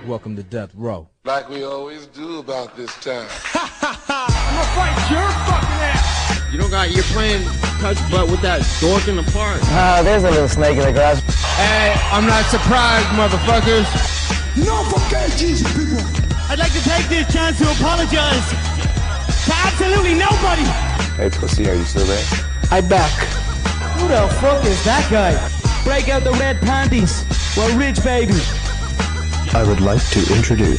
Welcome to Death Row. Like we always do about this time. I'm gonna fight your fucking ass! You don't got, you're playing touch butt with that dork in the park. There's a little snake in the grass. Hey, I'm not surprised, motherfuckers. No fucking Jesus, people! I'd like to take this chance to apologize to absolutely nobody! Hey, Pussy, are you still there? I'm back. Who the fuck is that guy? Break out the red panties. We're rich, baby. I would like to introduce...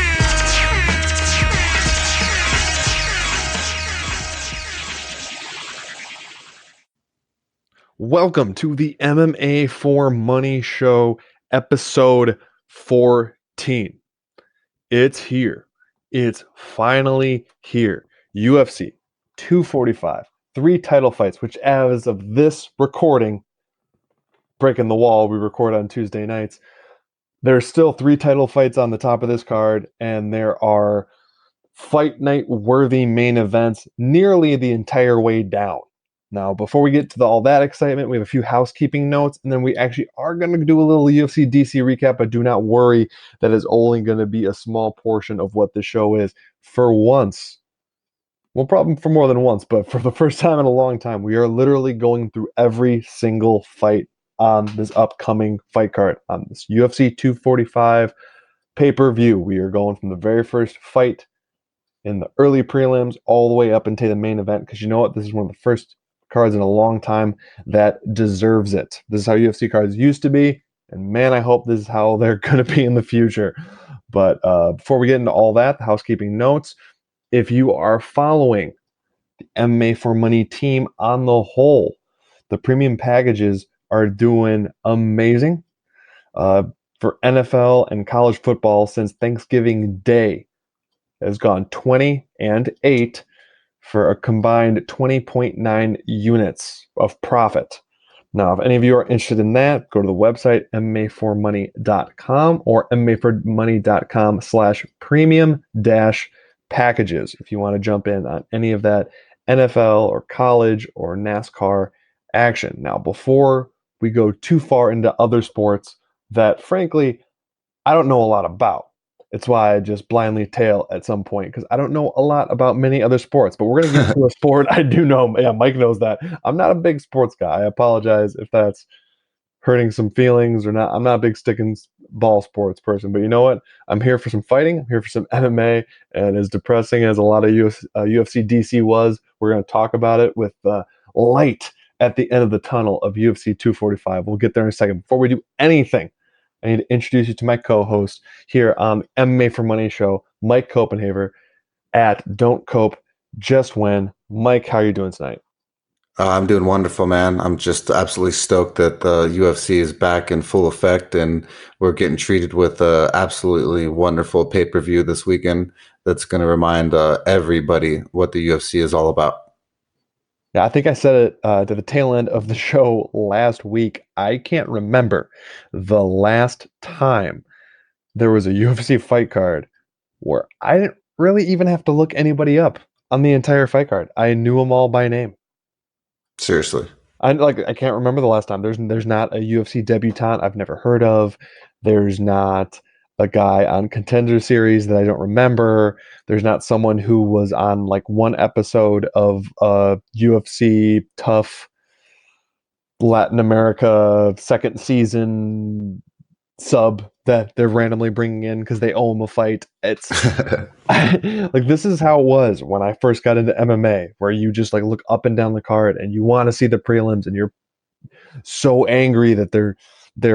Welcome to the MMA for Money show, episode 14. It's here. It's finally here. UFC 245, 3 title fights, which as of this recording, breaking the wall, we record on Tuesday nights. There's still 3 title fights on the top of this card, and there are fight night worthy main events nearly the entire way down. Now, before we get to all that excitement, we have a few housekeeping notes, and then we actually are going to do a little UFC DC recap, but do not worry, that is only going to be a small portion of what the show is. For once, well, probably for more than once, but for the first time in a long time, we are literally going through every single fight on this upcoming fight card, on this UFC 245 pay-per-view. We are going from the very first fight in the early prelims all the way up into the main event, because you know what? This is one of the first cards in a long time that deserves it. This is how UFC cards used to be, and man, I hope this is how they're going to be in the future. But before we get into all that, the housekeeping notes, if you are following the MMA for Money team on the whole, the premium packages are doing amazing. For NFL and college football, since Thanksgiving Day, has gone 20-8 for a combined 20.9 units of profit. Now, if any of you are interested in that, go to the website MMAforMoney.com or MMAforMoney.com/premium-packages if you want to jump in on any of that NFL or college or NASCAR action. Now, before we go too far into other sports that, frankly, I don't know a lot about. It's why I just blindly tail at some point, because I don't know a lot about many other sports. But we're going to get to a sport I do know. Yeah, Mike knows that. I'm not a big sports guy. I apologize if that's hurting some feelings or not. I'm not a big stick and ball sports person. But you know what? I'm here for some fighting. I'm here for some MMA. And as depressing as a lot of UFC DC was, we're going to talk about it with light at the end of the tunnel of UFC 245. We'll get there in a second. Before we do anything, I need to introduce you to my co-host here on MMA for Money show, Mike Copenhaver at Don't Cope, Just Win. Mike, how are you doing tonight? I'm doing wonderful, man. I'm just absolutely stoked that the UFC is back in full effect, and we're getting treated with a absolutely wonderful pay-per-view this weekend that's going to remind everybody what the UFC is all about. Yeah, I think I said it to the tail end of the show last week. I can't remember the last time there was a UFC fight card where I didn't really even have to look anybody up on the entire fight card. I knew them all by name. Seriously. I can't remember the last time. There's not a UFC debutant I've never heard of. There's not a guy on Contender Series that I don't remember. There's not someone who was on like one episode of UFC Tough Latin America second season sub that they're randomly bringing in because they owe him a fight. It's like, this is how it was when I first got into MMA, where you just like look up and down the card and you want to see the prelims and you're so angry that there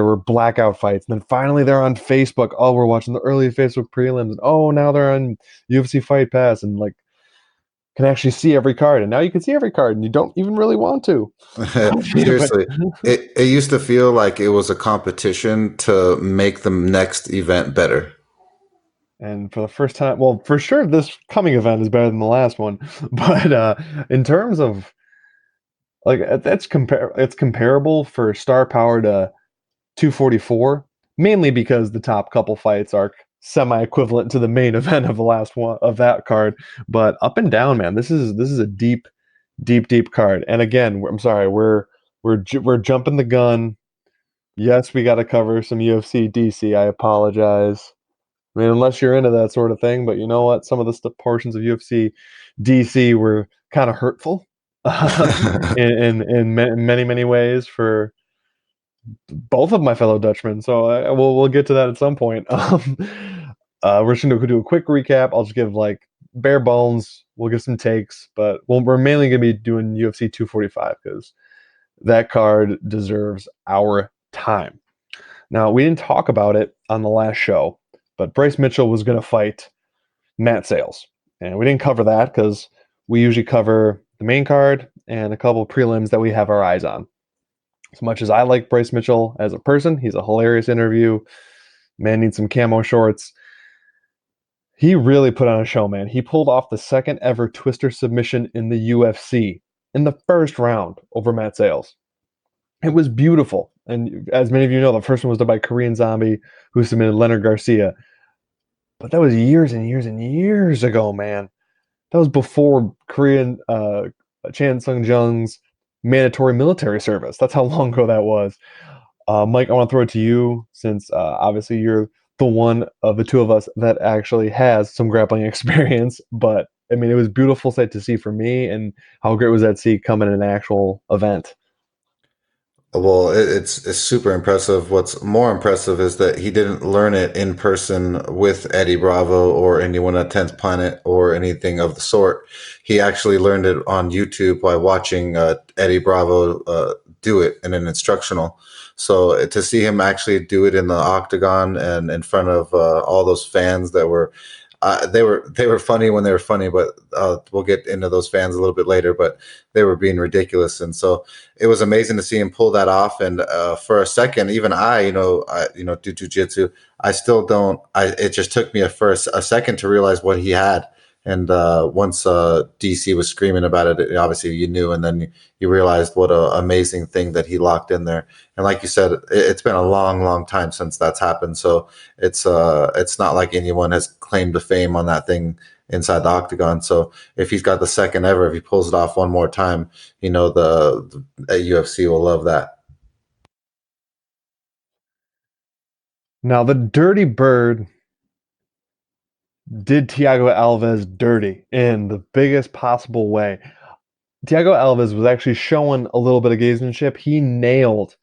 were blackout fights, and then finally they're on Facebook. Oh, we're watching the early Facebook prelims, and oh, now they're on UFC Fight Pass, and like can actually see every card. And now you can see every card, and you don't even really want to. Seriously, it used to feel like it was a competition to make the next event better. And for the first time, well, for sure, this coming event is better than the last one. But in terms of like, it's comparable for star power to 244, mainly because the top couple fights are semi-equivalent to the main event of the last one of that card. But up and down, man, this is a deep card. And again, I'm sorry, we're jumping the gun. Yes, we got to cover some UFC DC. I apologize. I mean, unless you're into that sort of thing, but you know what? Some of the portions of UFC DC were kind of hurtful in many ways for both of my fellow Dutchmen. So we'll get to that at some point. We're just gonna do a quick recap. I'll just give like bare bones. We'll give some takes, but we're mainly gonna be doing UFC 245 because that card deserves our time. Now, we didn't talk about it on the last show, but Bryce Mitchell was going to fight Matt Sales. And we didn't cover that because we usually cover the main card and a couple prelims that we have our eyes on. As much as I like Bryce Mitchell as a person, he's a hilarious interview. Man needs some camo shorts. He really put on a show, man. He pulled off the second ever twister submission in the UFC in the first round over Matt Sales. It was beautiful. And as many of you know, the first one was done by Korean Zombie, who submitted Leonard Garcia. But that was years and years and years ago, man. That was before Korean Chan Sung Jung's mandatory military service. That's how long ago that was. Mike, I want to throw it to you since obviously you're the one of the two of us that actually has some grappling experience. But I mean, it was a beautiful sight to see for me, and how great was that to see come in an actual event? Well, it's super impressive. What's more impressive is that he didn't learn it in person with Eddie Bravo or anyone at 10th Planet or anything of the sort. He actually learned it on YouTube by watching Eddie Bravo do it in an instructional. So to see him actually do it in the octagon and in front of all those fans that were they were funny when they were funny, but we'll get into those fans a little bit later. But they were being ridiculous, and so it was amazing to see him pull that off. And for a second, even I do jujitsu. I still don't. It just took me first a second to realize what he had. And once DC was screaming about it, obviously you knew, and then you realized what an amazing thing that he locked in there. And like you said, it's been a long time since that's happened. So it's not like anyone has claimed the fame on that thing inside the octagon. So if he's got the second ever, if he pulls it off one more time, the UFC will love that. Now the Dirty Bird did Thiago Alves dirty in the biggest possible way. Thiago Alves was actually showing a little bit of gamesmanship. He nailed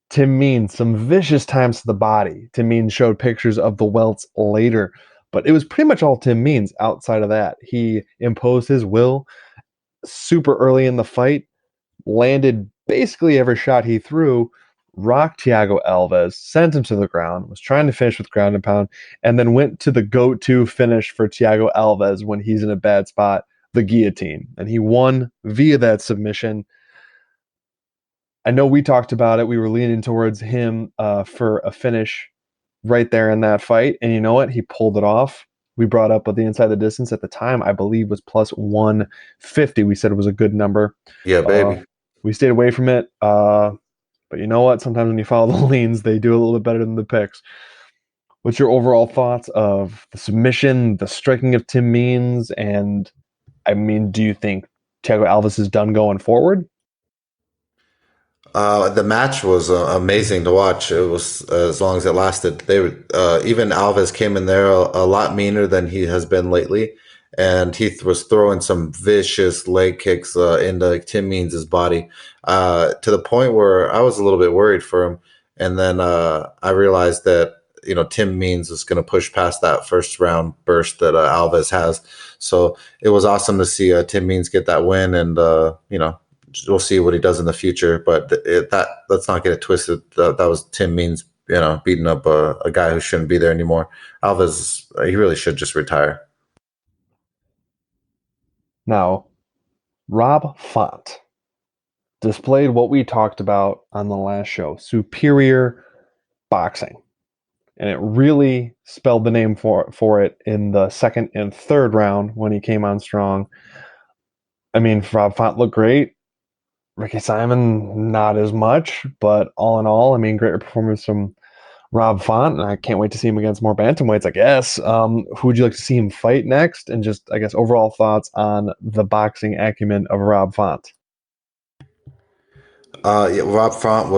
Tim Means some vicious times to the body. Tim Means showed pictures of the welts later, but it was pretty much all Tim Means outside of that. He imposed his will super early in the fight, landed basically every shot he threw, rocked Thiago Alves, sent him to the ground, was trying to finish with ground and pound, and then went to the go-to finish for Thiago Alves when he's in a bad spot, the guillotine. And he won via that submission. I know we talked about it. We were leaning towards him for a finish right there in that fight. And you know what? He pulled it off. We brought up the inside the distance at the time, I believe, was plus 150. We said it was a good number. Yeah, baby. We stayed away from it. But you know what? Sometimes when you follow the leans, they do a little bit better than the picks. What's your overall thoughts of the submission, the striking of Tim Means, and I mean, do you think Thiago Alves is done going forward? The match was amazing to watch. It was as long as it lasted. They were, even Alves came in there a lot meaner than he has been lately, and he was throwing some vicious leg kicks into Tim Means' body to the point where I was a little bit worried for him. And then I realized that Tim Means was going to push past that first round burst that Alves has. So it was awesome to see Tim Means get that win, and we'll see what he does in the future. But let's not get it twisted. That was Tim Means, beating up a guy who shouldn't be there anymore. Alves, he really should just retire. Now, Rob Font displayed what we talked about on the last show, superior boxing. And it really spelled the name for it in the second and third round when he came on strong. I mean, Rob Font looked great. Ricky Simon, not as much, but all in all, I mean, great performance from Rob Font, and I can't wait to see him against more bantamweights, I guess. Who would you like to see him fight next? And just, I guess, overall thoughts on the boxing acumen of Rob Font. Rob Font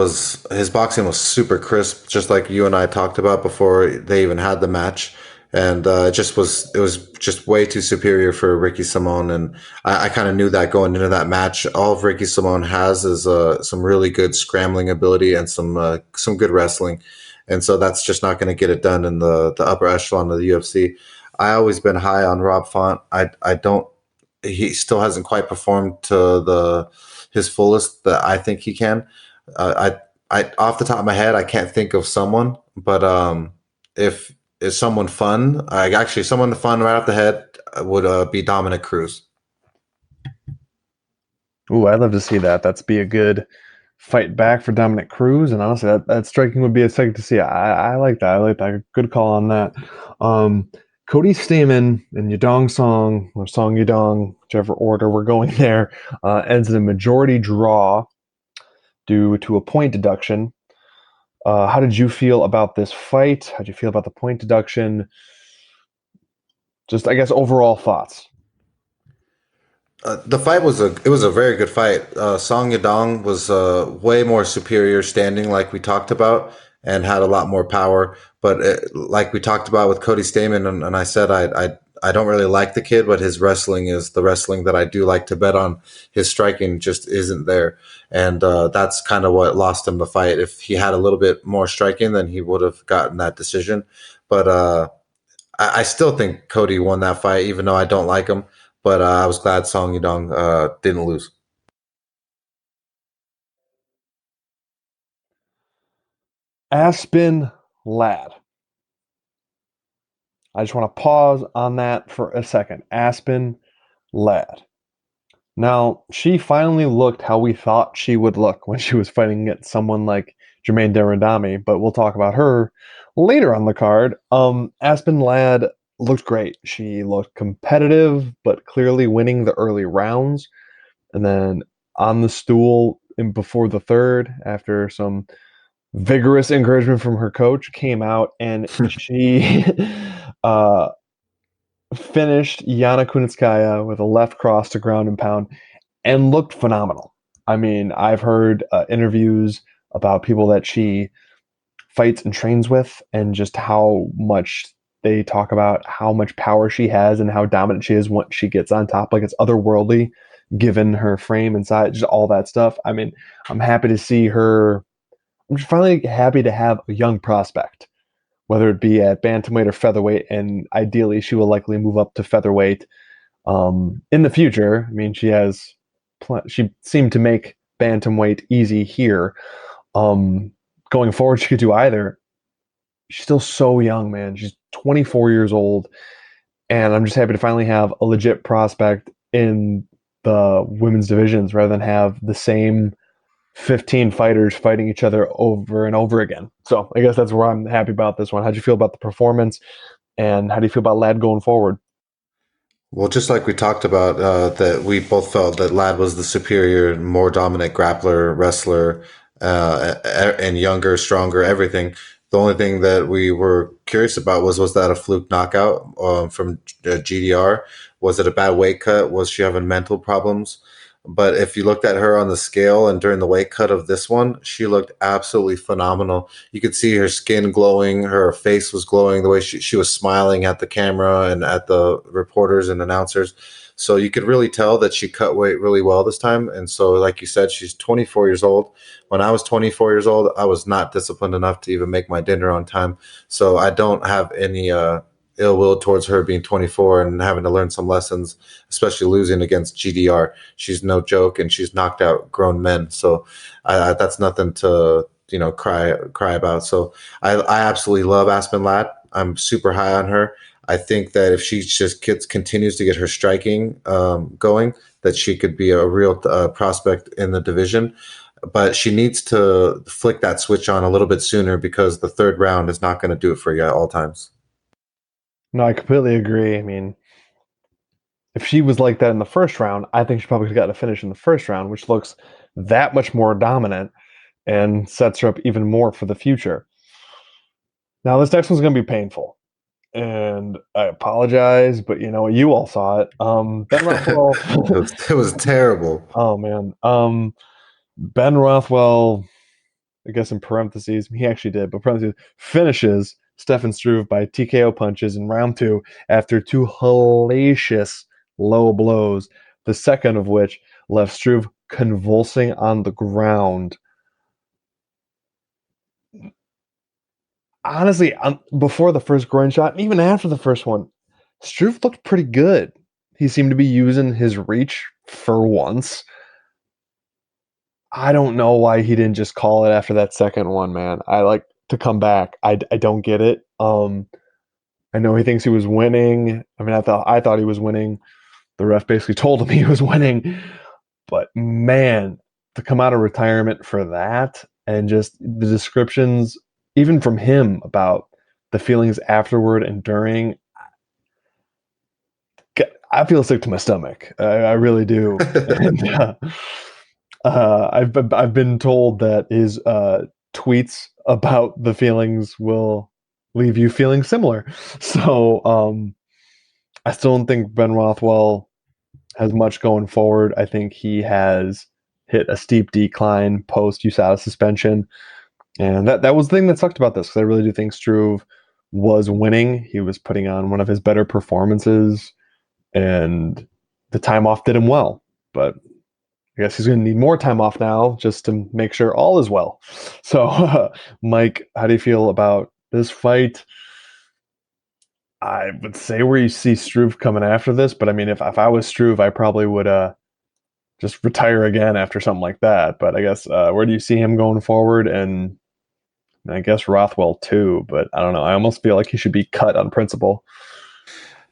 his boxing was super crisp, just like you and I talked about before they even had the match. and it was just way too superior for Ricky Simone, and I kind of knew that going into that match. All of Ricky Simone has is some really good scrambling ability and some good wrestling, and so that's just not going to get it done in the upper echelon of the UFC. I always been high on Rob Font. I don't. He still hasn't quite performed to the his fullest that I think he can. I off the top of my head, I can't think of someone, but if is someone fun, I actually someone fun right off the head would be Dominic Cruz. Ooh, I'd love to see that. That's be a good fight back for Dominic Cruz, and honestly, that striking would be a sight to see. I like that. I like that. Good call on that. Cody Stamann and Yadong Song, or Song Yadong, whichever order we're going there, ends in a majority draw due to a point deduction. How did you feel about this fight? How did you feel about the point deduction? Just, I guess, overall thoughts. The fight was a very good fight. Song Yadong was way more superior standing, like we talked about, and had a lot more power. But like we talked about with Cody Stamann, and I said I don't really like the kid, but his wrestling is the wrestling that I do like to bet on. His striking just isn't there, and that's kind of what lost him the fight. If he had a little bit more striking, then he would have gotten that decision. But I still think Cody won that fight, even though I don't like him. But I was glad Song Yadong didn't lose. Aspen Ladd. I just want to pause on that for a second. Aspen Ladd. Now, she finally looked how we thought she would look when she was fighting against someone like Jermaine Darandami, but we'll talk about her later on the card. Aspen Ladd looked great. She looked competitive, but clearly winning the early rounds. And then on the stool before the third, after some vigorous encouragement from her coach, came out and she finished Yana Kunitskaya with a left cross to ground and pound and looked phenomenal. I mean, I've heard interviews about people that she fights and trains with and just how much they talk about how much power she has and how dominant she is once she gets on top. Like, it's otherworldly given her frame and size, just all that stuff. I mean, I'm happy to see her. I'm just finally happy to have a young prospect, whether it be at bantamweight or featherweight, and ideally she will likely move up to featherweight in the future. I mean, she seemed to make bantamweight easy here. Going forward, she could do either. She's still so young, man. She's 24 years old, and I'm just happy to finally have a legit prospect in the women's divisions rather than have the same 15 fighters fighting each other over and over again. So I guess that's where I'm happy about this one. How'd you feel about the performance, and how do you feel about Ladd going forward? Well, just like we talked about, that we both felt that Ladd was the superior, more dominant grappler, wrestler, and younger, stronger, everything. The only thing that we were curious about was that a fluke knockout from GDR? Was it a bad weight cut? Was she having mental problems? But if you looked at her on the scale and during the weight cut of this one, she looked absolutely phenomenal. You could see her skin glowing, her face was glowing, the way she was smiling at the camera and at the reporters and announcers. So you could really tell that she cut weight really well this time. And so, like you said, she's 24 years old. When I was 24 years old, I was not disciplined enough to even make my dinner on time. So I don't have any ill will towards her being 24 and having to learn some lessons, especially losing against GDR. She's no joke, and she's knocked out grown men. So that's nothing to cry about. So I absolutely love Aspen Ladd. I'm super high on her. I think that if she just continues to get her striking going, that she could be a real prospect in the division. But she needs to flick that switch on a little bit sooner, because the third round is not going to do it for you at all times. No, I completely agree. I mean, if she was like that in the first round, I think she probably could have gotten a finish in the first round, which looks that much more dominant and sets her up even more for the future. Now, this next one's going to be painful, and I apologize, but you all saw it. Ben Rothwell. It was terrible. Oh man. Ben Rothwell, I guess in parentheses, he actually did, but parentheses, finishes Stefan Struve by TKO punches in round 2 after 2 hellacious low blows, the second of which left Struve convulsing on the ground. Honestly, before the first groin shot, and even after the first one, Struve looked pretty good. He seemed to be using his reach for once. I don't know why he didn't just call it after that second one, man. I like to come back. I don't get it. I know he thinks he was winning. I mean, I thought he was winning. The ref basically told him he was winning. But man, to come out of retirement for that, and just the descriptions, even from him, about the feelings afterward and during, I feel sick to my stomach. I really do. And, I've been told that his tweets about the feelings will leave you feeling similar. So I still don't think Ben Rothwell has much going forward. I think he has hit a steep decline post USADA suspension, and that was the thing that sucked about this, because I really do think Struve was winning. He was putting on one of his better performances, and the time off did him well. But I guess he's going to need more time off now just to make sure all is well. So, Mike, how do you feel about this fight? I would say where you see Struve coming after this, but I mean, if I was Struve, I probably would just retire again after something like that. But I guess where do you see him going forward? And I guess Rothwell too, but I don't know. I almost feel like he should be cut on principle.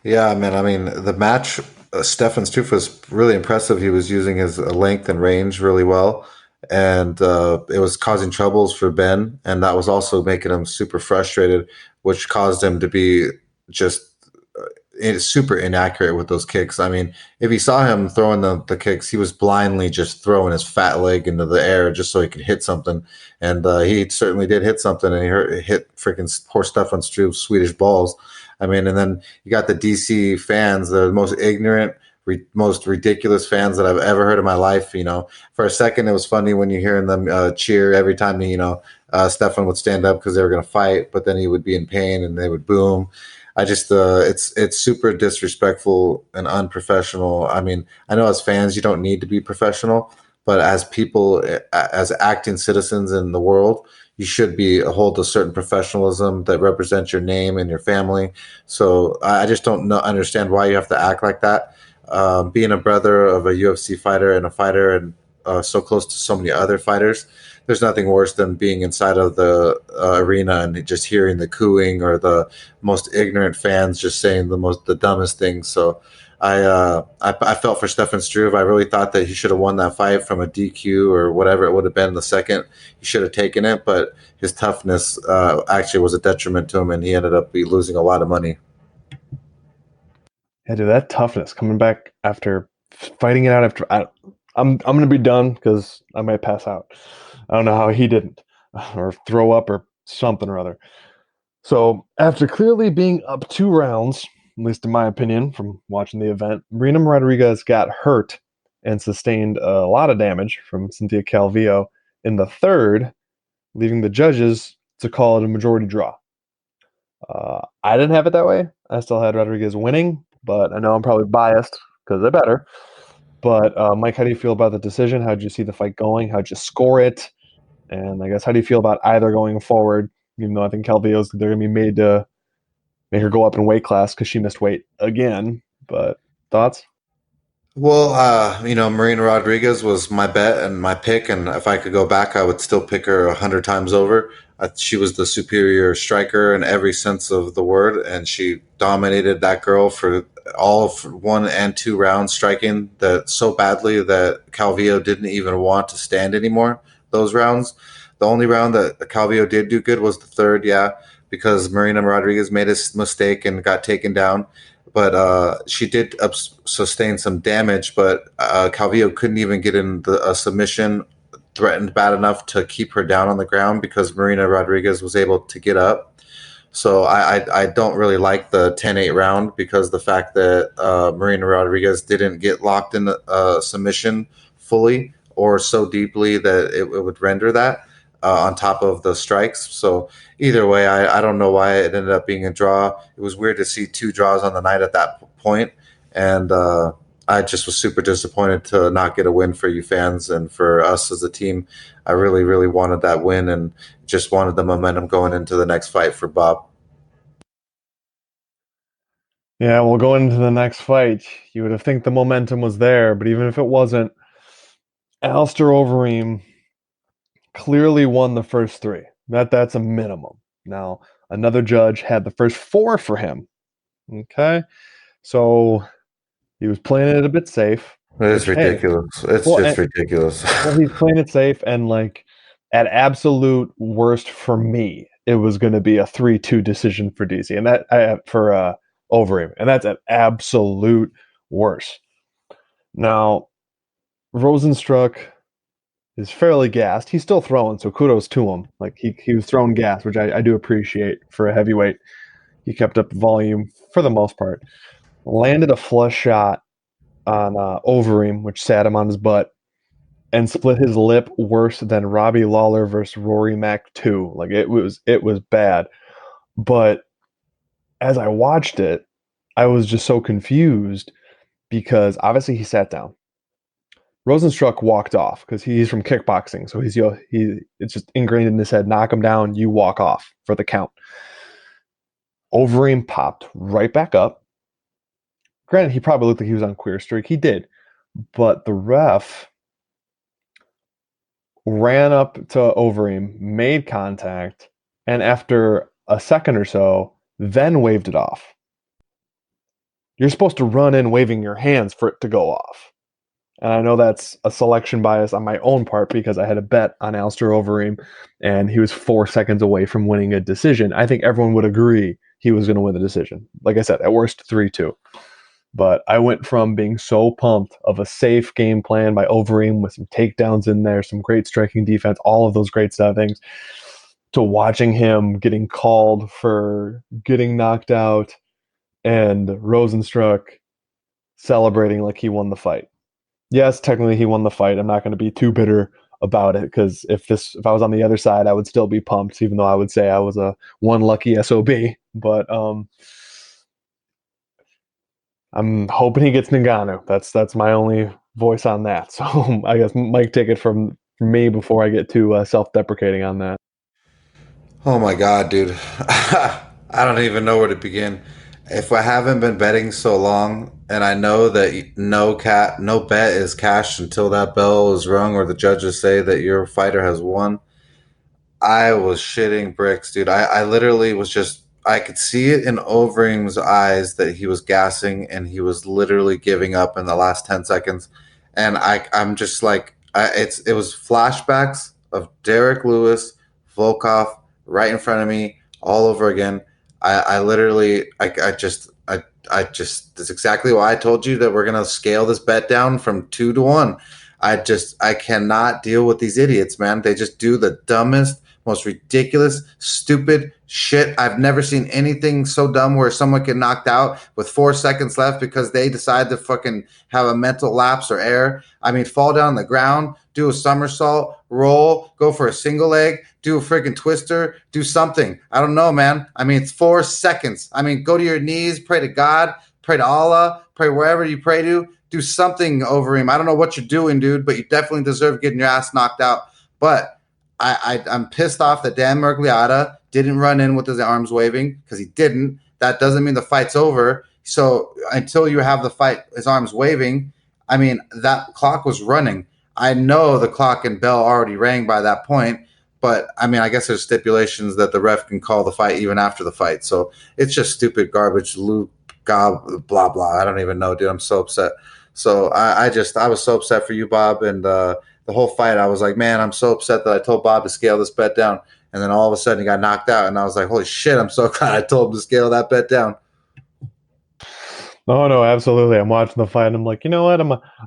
Yeah, man. I mean, the match, Stefan Struve was really impressive. He was using his length and range really well, and it was causing troubles for Ben, and that was also making him super frustrated, which caused him to be just super inaccurate with those kicks. I mean, if you saw him throwing the kicks, he was blindly just throwing his fat leg into the air just so he could hit something. And he certainly did hit something, and he hit freaking poor Stefan Struve's Swedish balls. I mean, and then you got the DC fans, the most ignorant, most ridiculous fans that I've ever heard in my life. You know, for a second, it was funny when you're hearing them cheer every time, Stefan would stand up because they were going to fight, but then he would be in pain and they would boom. I just, it's super disrespectful and unprofessional. I mean, I know as fans, you don't need to be professional, but as people, as acting citizens in the world, you should be hold a certain professionalism that represents your name and your family. So I just don't understand why you have to act like that. Being a brother of a UFC fighter and a fighter, and so close to so many other fighters, there's nothing worse than being inside of the arena and just hearing the cooing or the most ignorant fans just saying the dumbest things. So I felt for Stefan Struve. I really thought that he should have won that fight from a DQ or whatever it would have been in the second. He should have taken it, but his toughness actually was a detriment to him, and he ended up losing a lot of money. Yeah, dude, that toughness coming back after fighting it out after. I'm gonna be done because I might pass out. I don't know how he didn't, or throw up or something or other. So after clearly being up 2 rounds, at least in my opinion, from watching the event, Marina Rodriguez got hurt and sustained a lot of damage from Cynthia Calvillo in the third, leaving the judges to call it a majority draw. I didn't have it that way. I still had Rodriguez winning, but I know I'm probably biased because they're better. But Mike, how do you feel about the decision? How did you see the fight going? How'd you score it? And I guess how do you feel about either going forward? Even though I think Calvillo's, they're going to be made to make her go up in weight class because she missed weight again. But thoughts? Well, Marina Rodriguez was my bet and my pick, and if I could go back, I would still pick her 100 times over. She was the superior striker in every sense of the word, and she dominated that girl for all of 1 and 2 rounds, striking that so badly that Calvillo didn't even want to stand anymore. Those rounds, the only round that Calvillo did do good was the third, yeah, because Marina Rodriguez made a mistake and got taken down. But she did sustain some damage, but Calvillo couldn't even get in a submission, threatened bad enough to keep her down on the ground because Marina Rodriguez was able to get up. So I don't really like the 10-8 round because the fact that Marina Rodriguez didn't get locked in the submission fully or so deeply that it would render that. on top of the strikes. So either way, I don't know why it ended up being a draw. It was weird to see two draws on the night at that point, and I just was super disappointed to not get a win for you fans and for us as a team. I really, really wanted that win and just wanted the momentum going into the next fight for Bob. Yeah, well, going into the next fight, you would have think the momentum was there, but even if it wasn't, Alistair Overeem clearly won the first three. That's a minimum. Now, another judge had the first four for him. Okay, so he was playing it a bit safe. It is Which, hey, ridiculous. It's well, just ridiculous. well, he's playing it safe, and like at absolute worst for me, it was going to be a 3-2 decision for DC, and that for Overeem, and that's at absolute worst. Now, Rosenstruck is fairly gassed. He's still throwing, so kudos to him. Like he was throwing gas, which I do appreciate for a heavyweight. He kept up the volume for the most part. Landed a flush shot on Overeem, which sat him on his butt, and split his lip worse than Robbie Lawler versus Rory Mac 2. Like it was bad. But as I watched it, I was just so confused because obviously he sat down. Rosenstruck walked off because he's from kickboxing, so it's just ingrained in his head. Knock him down, you walk off for the count. Overeem popped right back up. Granted, he probably looked like he was on queer streak. He did, but the ref ran up to Overeem, made contact, and after a second or so, then waved it off. You're supposed to run in waving your hands for it to go off. And I know that's a selection bias on my own part because I had a bet on Alistair Overeem, and he was 4 seconds away from winning a decision. I think everyone would agree he was going to win the decision. Like I said, at worst, 3-2. But I went from being so pumped of a safe game plan by Overeem with some takedowns in there, some great striking defense, all of those great things, to watching him getting called for getting knocked out and Rosenstruck celebrating like he won the fight. Yes, technically he won the fight. I'm not going to be too bitter about it because if I was on the other side, I would still be pumped, even though I would say I was a one lucky SOB. But I'm hoping he gets Ngannou. That's my only voice on that. So I guess Mike, take it from me before I get too self-deprecating on that. Oh my God, dude. I don't even know where to begin. If I haven't been betting so long, and I know that no bet is cashed until that bell is rung or the judges say that your fighter has won, I was shitting bricks, dude. I literally was just, I could see it in Overeem's eyes that he was gassing and he was literally giving up in the last 10 seconds. And I'm just like, it was flashbacks of Derek Lewis, Volkov right in front of me all over again. I literally, I just, that's exactly why I told you that we're going to scale this bet down from 2 to 1. I cannot deal with these idiots, man. They just do the dumbest, most ridiculous, stupid shit. I've never seen anything so dumb where someone get knocked out with 4 seconds left because they decide to fucking have a mental lapse or error. I mean, fall down on the ground, do a somersault, roll, go for a single leg, do a freaking twister, do something. I don't know, man. I mean, it's 4 seconds. I mean, go to your knees, pray to God, pray to Allah, pray wherever you pray to. Do something over him. I don't know what you're doing, dude, but you definitely deserve getting your ass knocked out. But I'm pissed off that Dan Mergliata didn't run in with his arms waving because he didn't. That doesn't mean the fight's over. So until you have the fight, his arms waving, I mean, that clock was running. I know the clock and bell already rang by that point, but I mean, I guess there's stipulations that the ref can call the fight even after the fight. So it's just stupid garbage, blah, blah. I don't even know, dude. I'm so upset. So I was so upset for you, Bob, and the whole fight, I was like, man, I'm so upset that I told Bob to scale this bet down. And then all of a sudden he got knocked out. And I was like, holy shit, I'm so glad I told him to scale that bet down. No, absolutely. I'm watching the fight and I'm like, you know what?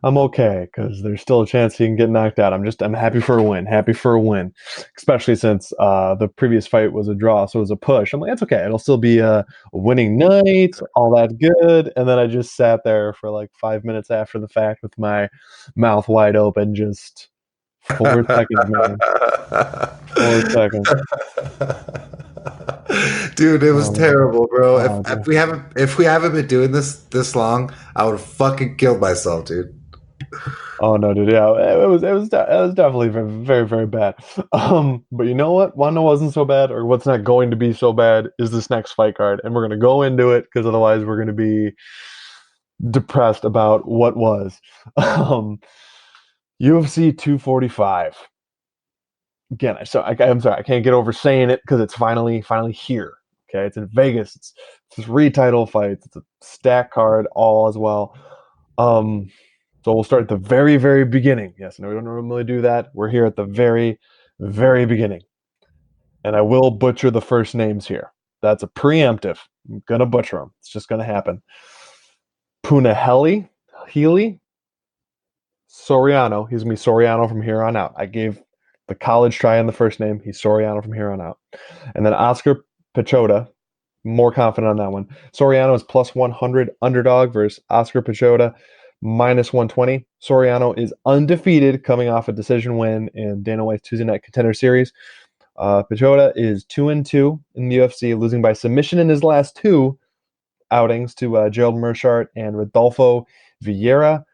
I'm okay because there's still a chance he can get knocked out. I'm happy for a win. Happy for a win. Especially since the previous fight was a draw, so it was a push. I'm like, it's okay. It'll still be a winning night, all that good. And then I just sat there for like 5 minutes after the fact with my mouth wide open, just 4 seconds, man. 4 seconds. Dude, it was terrible, bro. dude. If we haven't been doing this long, I would have fucking killed myself, dude. Oh no, dude. Yeah, it was definitely very, very, very bad. But you know what? One that wasn't so bad, or what's not going to be so bad, is this next fight card, and we're gonna go into it because otherwise we're gonna be depressed about what was. UFC 245. Again, I'm sorry, I can't get over saying it because it's finally here. Okay, it's in Vegas. It's this retitle fights. It's a stack card, all as well. So we'll start at the very, very beginning. Yes, no, we don't normally do that. We're here at the very, very beginning, and I will butcher the first names here. That's a preemptive. I'm gonna butcher them. It's just gonna happen. Punahele, Healy, Soriano. He's gonna be Soriano from here on out. I gave the college try in the first name. He's Soriano from here on out. And then Oscar Pichota, more confident on that one. Soriano is plus 100 underdog versus Oscar Pichota minus 120. Soriano is undefeated coming off a decision win in Dana White's Tuesday Night Contender Series. Pichota is 2-2 in the UFC, losing by submission in his last 2 outings to Gerald Meerschaert and Rodolfo Vieira.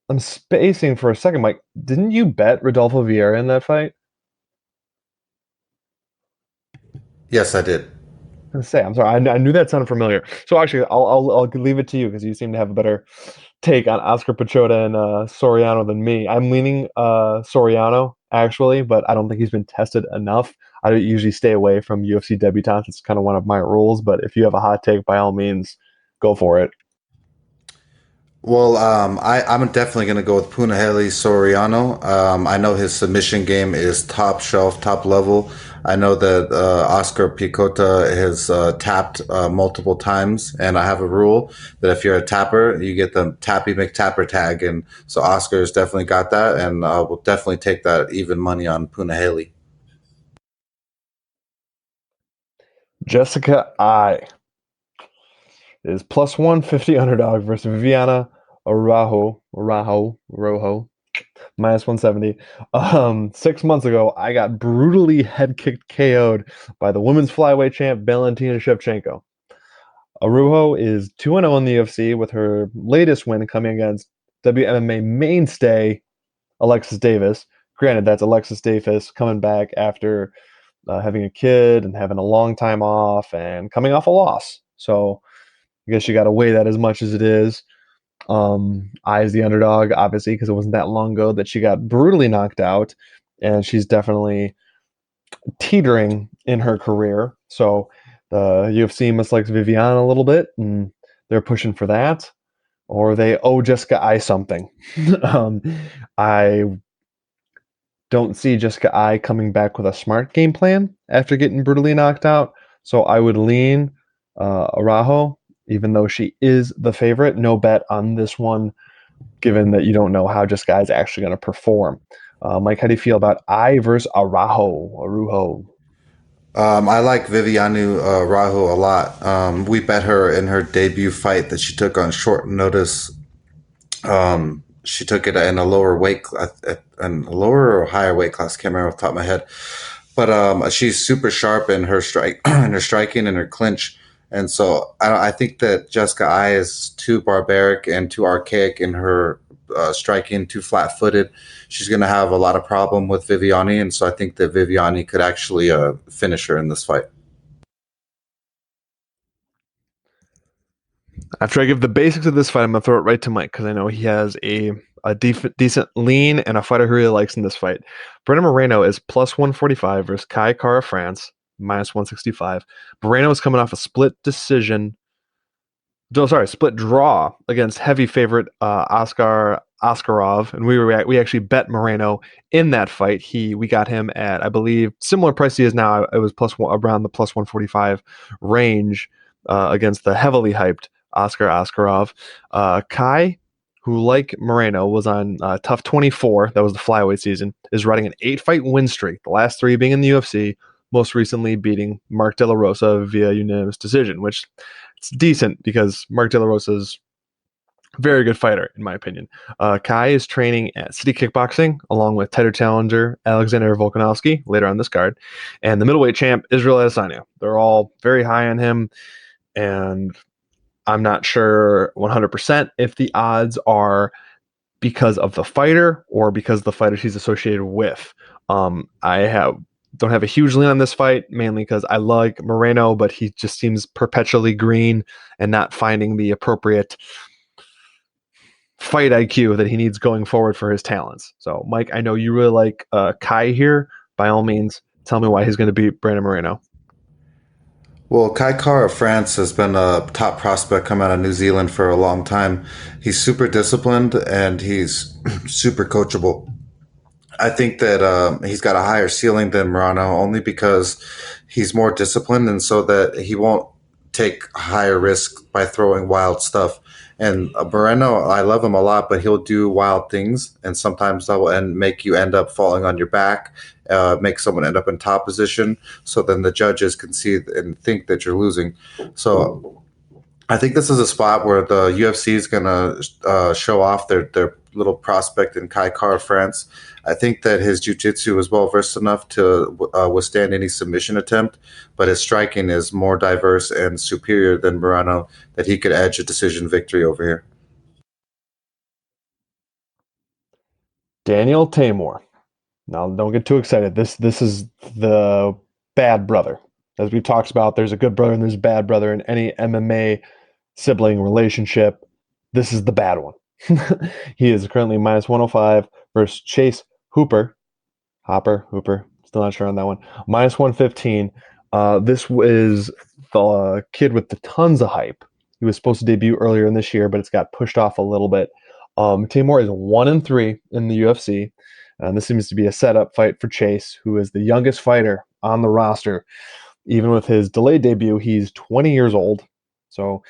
I'm spacing for a second, Mike. Didn't you bet Rodolfo Vieira in that fight? Yes, I did. I was gonna say, I'm sorry. I knew that sounded familiar. So actually, I'll leave it to you because you seem to have a better take on Oscar Pichota and Soriano than me. I'm leaning Soriano actually, but I don't think he's been tested enough. I usually stay away from UFC debutantes. It's kind of one of my rules. But if you have a hot take, by all means, go for it. Well, I'm definitely going to go with Punahele Soriano. I know his submission game is top shelf, top level. I know that Oscar Picota has tapped multiple times, and I have a rule that if you're a tapper, you get the Tappy McTapper tag, and so Oscar's definitely got that, and we'll definitely take that even money on Punahele. Jessica I is plus 150 underdog versus Viviana Rojo, minus 170. 6 months ago, I got brutally head kicked KO'd by the women's flyweight champ Valentina Shevchenko. Araujo is 2-0 in the UFC with her latest win coming against WMMA mainstay Alexis Davis. Granted, that's Alexis Davis coming back after having a kid and having a long time off and coming off a loss. So I guess you got to weigh that as much as it is. I is the underdog, obviously, because it wasn't that long ago that she got brutally knocked out, and she's definitely teetering in her career. So the UFC must like Viviana a little bit, and they're pushing for that, or they owe Jessica I something. I don't see Jessica I coming back with a smart game plan after getting brutally knocked out, so I would lean Araujo, even though she is the favorite. No bet on this one, given that you don't know how Jessica is actually going to perform. Mike, how do you feel about I versus Araujo? I like Vivianu Rahu a lot. We bet her in her debut fight that she took on short notice. She took it in a lower weight, in a lower or higher weight class. Can't remember off the top of my head, but she's super sharp in her strike, in her striking and her clinch. And so I think that Jessica I is too barbaric and too archaic in her striking, too flat-footed. She's going to have a lot of problem with Viviani, and so I think that Viviani could actually finish her in this fight. After I give the basics of this fight, I'm going to throw it right to Mike because I know he has a decent lean and a fighter who really likes in this fight. Brandon Moreno is plus 145 versus Kai Kara France, minus 165. Moreno is coming off a split draw against heavy favorite Askarov, and we actually bet Moreno in that fight. We got him at, I believe, similar price he is now. It was around the plus 145 range against the heavily hyped Askarov. Kai, who like Moreno was on Tough 24, that was the flyweight season, is riding an 8-fight win streak, the last 3 being in the UFC, most recently beating Mark De La Rosa via unanimous decision, which it's decent because Mark De La Rosa's Very good fighter, in my opinion. Kai is training at City Kickboxing along with title challenger Alexander Volkanovski later on this card, and the middleweight champ Israel Adesanya. They're all very high on him, and I'm not sure 100% if the odds are because of the fighter or because of the fighters he's associated with. Don't have a huge lean on this fight, mainly because I like Moreno, but he just seems perpetually green and not finding the appropriate fight IQ that he needs going forward for his talents. So, Mike, I know you really like Kai here. By all means, tell me why he's going to beat Brandon Moreno. Well, Kai Kara France has been a top prospect coming out of New Zealand for a long time. He's super disciplined and he's super coachable. I think that he's got a higher ceiling than Moreno only because he's more disciplined and so that he won't take higher risk by throwing wild stuff. And Moreno, I love him a lot, but he'll do wild things, and sometimes that will make you end up falling on your back, make someone end up in top position. So then the judges can see and think that you're losing. So I think this is a spot where the UFC is going to show off their little prospect in Kai Kara France. I think that his jiu-jitsu is well versed enough to withstand any submission attempt, but his striking is more diverse and superior than Moreno, that he could edge a decision victory over here. Daniel Tamor. Now, don't get too excited. This is the bad brother. As we talked about, there's a good brother and there's a bad brother in any MMA sibling relationship. This is the bad one. He is currently minus 105 versus Chase Hooper. Hooper. Still not sure on that one. Minus 115. This is the kid with the tons of hype. He was supposed to debut earlier in this year, but it's got pushed off a little bit. Tamor is 1-3 in the UFC. This seems to be a setup fight for Chase, who is the youngest fighter on the roster. Even with his delayed debut, he's 20 years old. So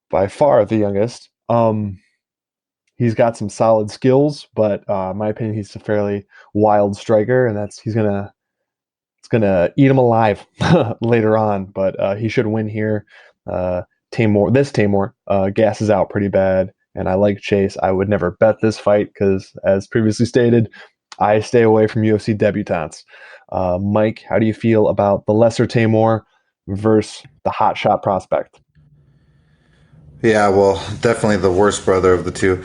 by far the youngest. He's got some solid skills, but in my opinion, he's a fairly wild striker, and it's gonna eat him alive later on. But he should win here. Tamor gasses out pretty bad, and I like Chase. I would never bet this fight because, as previously stated, I stay away from UFC debutantes. Mike, how do you feel about the lesser Tamor versus the hotshot prospect? Yeah, well, definitely the worst brother of the two.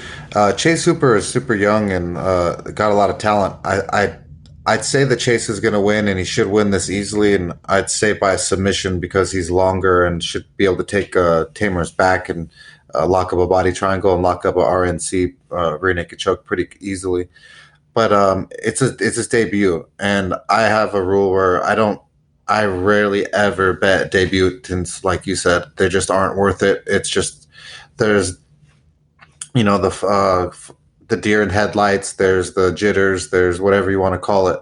Chase Hooper is super young and got a lot of talent. I'd say that Chase is going to win, and he should win this easily. And I'd say by submission because he's longer and should be able to take Tamor's back and lock up a body triangle and lock up a RNC rear naked choke pretty easily. But it's his debut, and I have a rule where I rarely ever bet debutants, like you said. They just aren't worth it. It's just there's the deer in headlights, there's the jitters, there's whatever you want to call it.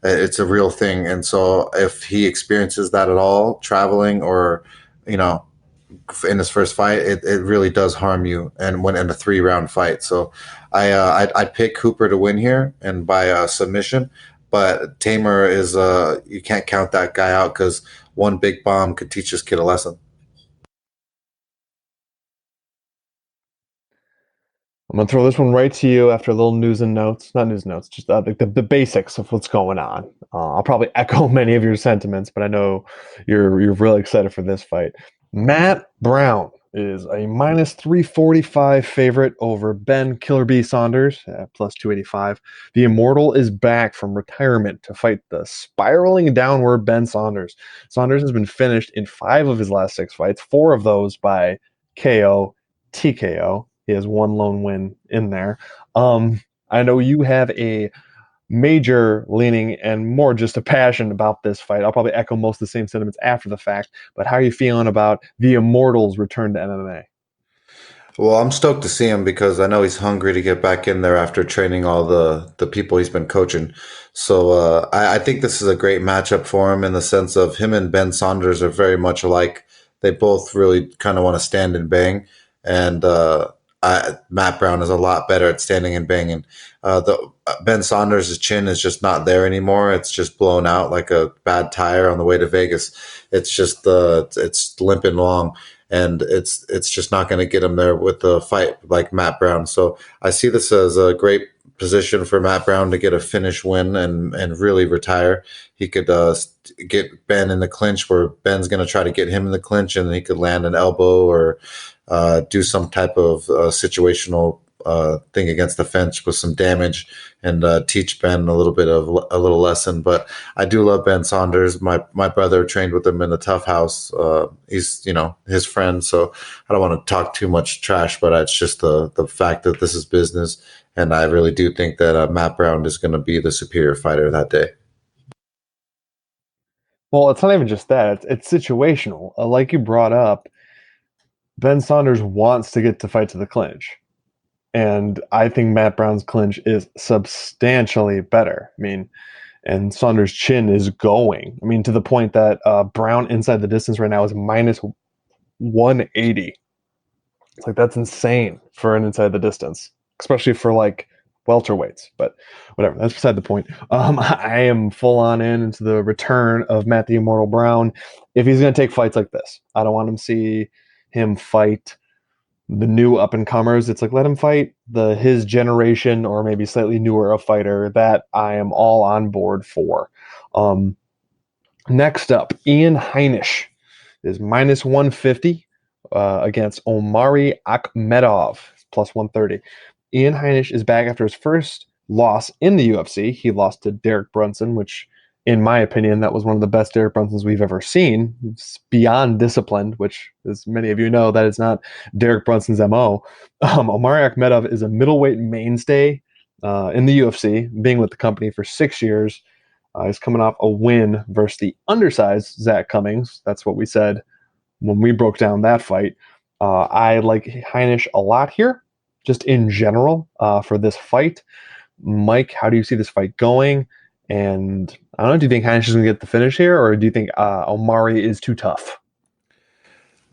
It's a real thing, and so if he experiences that at all, traveling or in his first fight, it really does harm you, and when in a 3-round fight. So I'd pick Hooper to win here and by submission, but Tamor is you can't count that guy out because one big bomb could teach this kid a lesson. I'm going to throw this one right to you after a little news and notes. Not news and notes, just the basics of what's going on. I'll probably echo many of your sentiments, but I know you're really excited for this fight. Matt Brown is a minus 345 favorite over Ben Killer B Saunders at plus 285. The Immortal is back from retirement to fight the spiraling downward Ben Saunders. Saunders has been finished in 5 of his last 6 fights, 4 of those by KO, TKO. He has one lone win in there. I know you have a major leaning and more just a passion about this fight. I'll probably echo most of the same sentiments after the fact, but how are you feeling about the Immortal's return to MMA? Well, I'm stoked to see him because I know he's hungry to get back in there after training all the people he's been coaching. So I think this is a great matchup for him in the sense of him and Ben Saunders are very much alike. They both really kind of want to stand and bang. And Matt Brown is a lot better at standing and banging. Ben Saunders' chin is just not there anymore. It's just blown out like a bad tire on the way to Vegas. It's just it's limping long. and it's just not going to get him there with a fight like Matt Brown. So I see this as a great position for Matt Brown to get a finish win and really retire. He could get Ben in the clinch where Ben's going to try to get him in the clinch, and he could land an elbow or do some type of situational thing against the fence with some damage and teach Ben a little bit of a little lesson. But I do love Ben Saunders. My brother trained with him in the Tough House. He's his friend, so I don't want to talk too much trash, but it's just the fact that this is business, and I really do think that Matt Brown is going to be the superior fighter that day. Well, it's not even just that; it's situational. Like you brought up, Ben Saunders wants to get to fight to the clinch. And I think Matt Brown's clinch is substantially better. I mean, and Saunders' chin is going. I mean, to the point that Brown inside the distance right now is minus 180. It's like, that's insane for an inside the distance, especially for like welterweights. But whatever, that's beside the point. I am full on into the return of Matt the Immortal Brown. If he's going to take fights like this, I don't want him to see him fight the new up and comers. It's like, let him fight his generation or maybe slightly newer a fighter that I am all on board for. Next up, Ian Heinisch is minus 150 against Omari Akhmedov, plus 130. Ian Heinisch is back after his first loss in the UFC. He lost to Derek Brunson, which, in my opinion, that was one of the best Derek Brunsons we've ever seen. It's beyond disciplined, which, as many of you know, that is not Derek Brunson's MO. Omari Akhmedov is a middleweight mainstay in the UFC, being with the company for 6 years. He's coming off a win versus the undersized Zach Cummings. That's what we said when we broke down that fight. I like Heinisch a lot here, just in general, for this fight. Mike, how do you see this fight going? And I don't know, do you think Heinisch is going to get the finish here, or do you think Omari is too tough?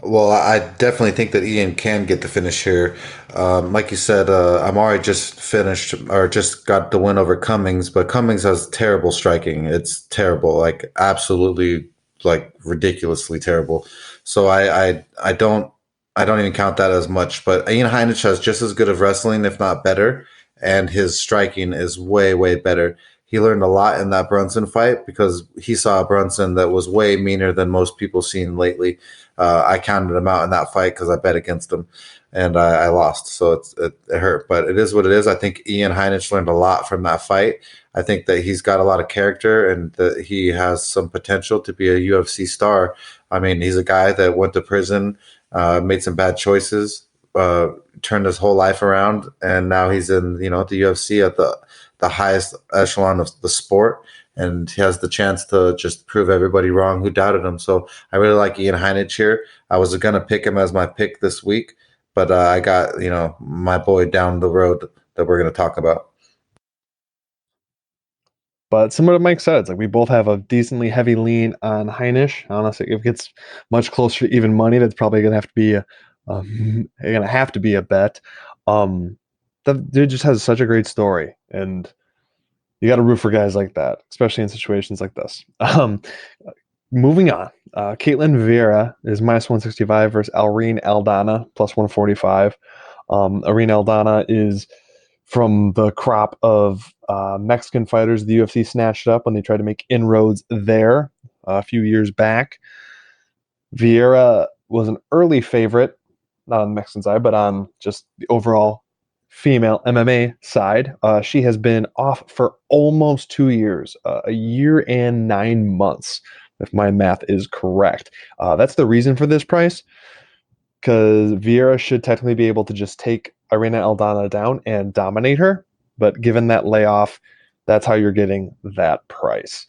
Well, I definitely think that Ian can get the finish here. Like you said, Amari just finished or just got the win over Cummings, but Cummings has terrible striking. It's terrible, like absolutely, like ridiculously terrible. So I don't even count that as much. But Ian Heinisch has just as good of wrestling, if not better, and his striking is way, way better. He learned a lot in that Brunson fight because he saw a Brunson that was way meaner than most people seen lately. I counted him out in that fight because I bet against him, and I lost. So it hurt, but it is what it is. I think Ian Heinisch learned a lot from that fight. I think that he's got a lot of character and that he has some potential to be a UFC star. I mean, he's a guy that went to prison, made some bad choices, turned his whole life around, and now he's in the UFC at the highest echelon of the sport, and he has the chance to just prove everybody wrong who doubted him. So I really like Ian Heinisch here. I was going to pick him as my pick this week, but I got my boy down the road that we're going to talk about. But similar to Mike said, it's like we both have a decently heavy lean on Heinisch. Honestly, if it gets much closer to even money, that's probably going to have to be a bet. The dude just has such a great story, and you got to root for guys like that, especially in situations like this. Moving on, Caitlin Vieira is minus 165 versus Irene Aldana, plus 145. Irene Aldana is from the crop of Mexican fighters the UFC snatched up when they tried to make inroads there a few years back. Vieira was an early favorite, not on the Mexican side, but on just the overall female MMA side. She has been off for almost 2 years, a year and 9 months, if my math is correct. That's the reason for this price, because Vieira should technically be able to just take Irene Aldana down and dominate her. But given that layoff, that's how you're getting that price.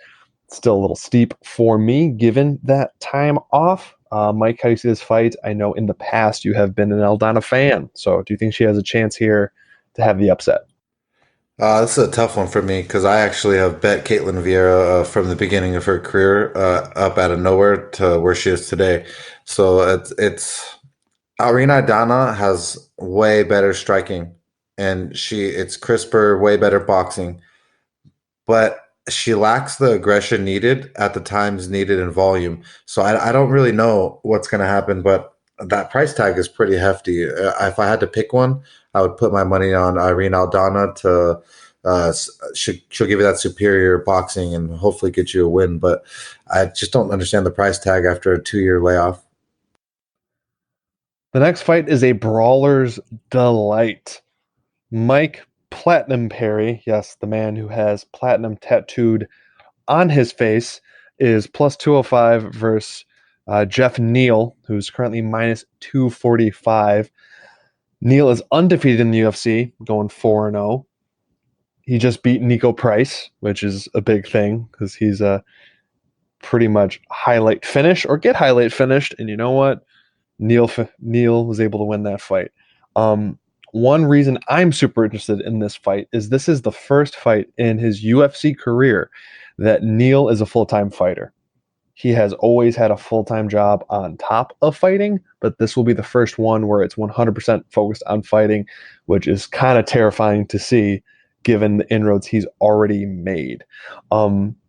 Still a little steep for me, given that time off. Mike, how do you see this fight? I know in the past you have been an Aldana fan. So do you think she has a chance here to have the upset? This is a tough one for me because I actually have bet Caitlin Vieira from the beginning of her career up out of nowhere to where she is today. So it's Irene Aldana has way better striking, and it's crisper, way better boxing, but she lacks the aggression needed at the times needed in volume. So I don't really know what's going to happen, but that price tag is pretty hefty. If I had to pick one, I would put my money on Irene Aldana to she'll give you that superior boxing and hopefully get you a win. But I just don't understand the price tag after a 2-year layoff. The next fight is a brawler's delight. Mike Platinum Perry, yes, the man who has platinum tattooed on his face, is plus 205 versus Jeff Neal, who's currently minus 245. Neal is undefeated in the UFC, going 4-0. He just beat Nico Price, which is a big thing because he's a pretty much highlight finish or get highlight finished. And you know what? Neal was able to win that fight. One reason I'm super interested in this fight is this is the first fight in his UFC career that Neal is a full-time fighter. He has always had a full-time job on top of fighting, but this will be the first one where it's 100% focused on fighting, which is kind of terrifying to see given the inroads he's already made.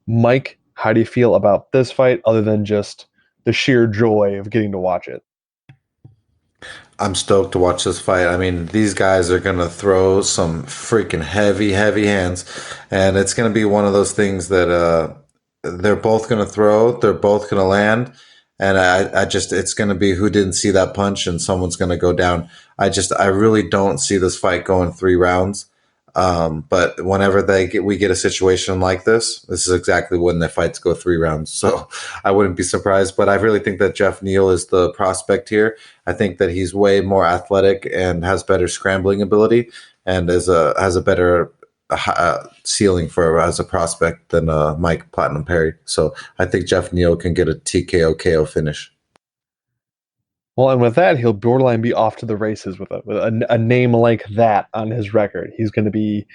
Mike, how do you feel about this fight other than just the sheer joy of getting to watch it? I'm stoked to watch this fight. I mean, these guys are going to throw some freaking heavy, heavy hands. And it's going to be one of those things that they're both going to throw, they're both going to land. And it's going to be who didn't see that punch and someone's going to go down. I really don't see this fight going 3 rounds. But whenever we get a situation like this is exactly when the fights go 3 rounds. So I wouldn't be surprised, but I really think that Jeff Neal is the prospect here. I think that he's way more athletic and has better scrambling ability and has a better ceiling as a prospect than Mike Platinum Perry. So I think Jeff Neal can get a TKO KO finish. Well, and with that, he'll borderline be off to the races with a name like that on his record. He's going to be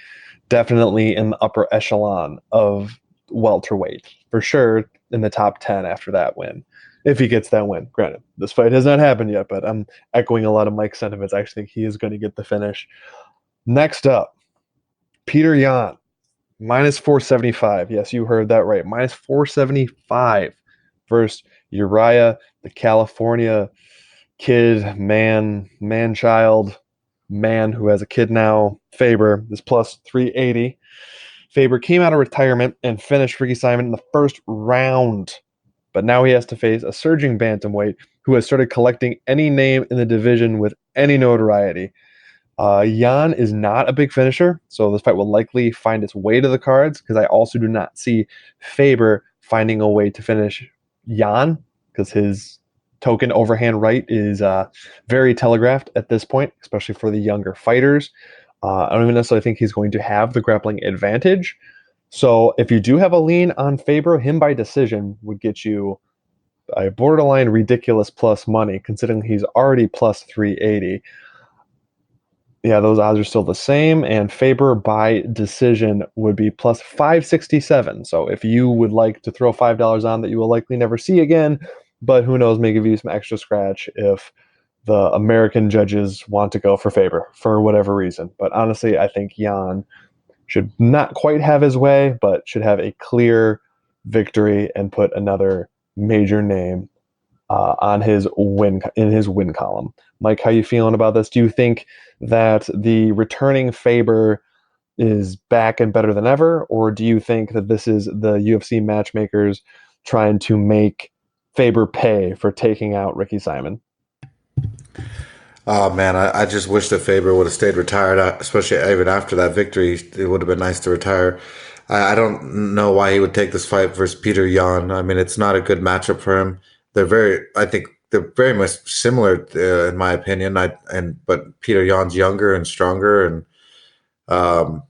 definitely in the upper echelon of welterweight, for sure in the top 10 after that win, if he gets that win. Granted, this fight has not happened yet, but I'm echoing a lot of Mike's sentiments. I actually think he is going to get the finish. Next up, Peter Yan, minus 475. Yes, you heard that right. Minus 475 versus Uriah, the California kid, man who has a kid now. Faber is plus 380. Faber came out of retirement and finished Ricky Simon in the first round. But now he has to face a surging bantamweight who has started collecting any name in the division with any notoriety. Yan is not a big finisher, so this fight will likely find its way to the cards because I also do not see Faber finding a way to finish Yan because his token overhand right is very telegraphed at this point, especially for the younger fighters. I don't even necessarily think he's going to have the grappling advantage. So if you do have a lean on Faber, him by decision would get you a borderline ridiculous plus money, considering he's already plus 380. Yeah, those odds are still the same, and Faber by decision would be plus 567. So if you would like to throw $5 on that you will likely never see again, but who knows, may give you some extra scratch if the American judges want to go for Faber for whatever reason. But honestly, I think Yan should not quite have his way, but should have a clear victory and put another major name on his win column. Mike, how you feeling about this? Do you think that the returning Faber is back and better than ever, or do you think that this is the UFC matchmakers trying to make Faber pay for taking out Ricky Simon? Oh man, I just wish that Faber would have stayed retired, especially even after that victory. It would have been nice to retire. I don't know why he would take this fight versus Peter Yan. I mean, it's not a good matchup for him. I think they're very much similar in my opinion. But Peter Yan's younger and stronger, and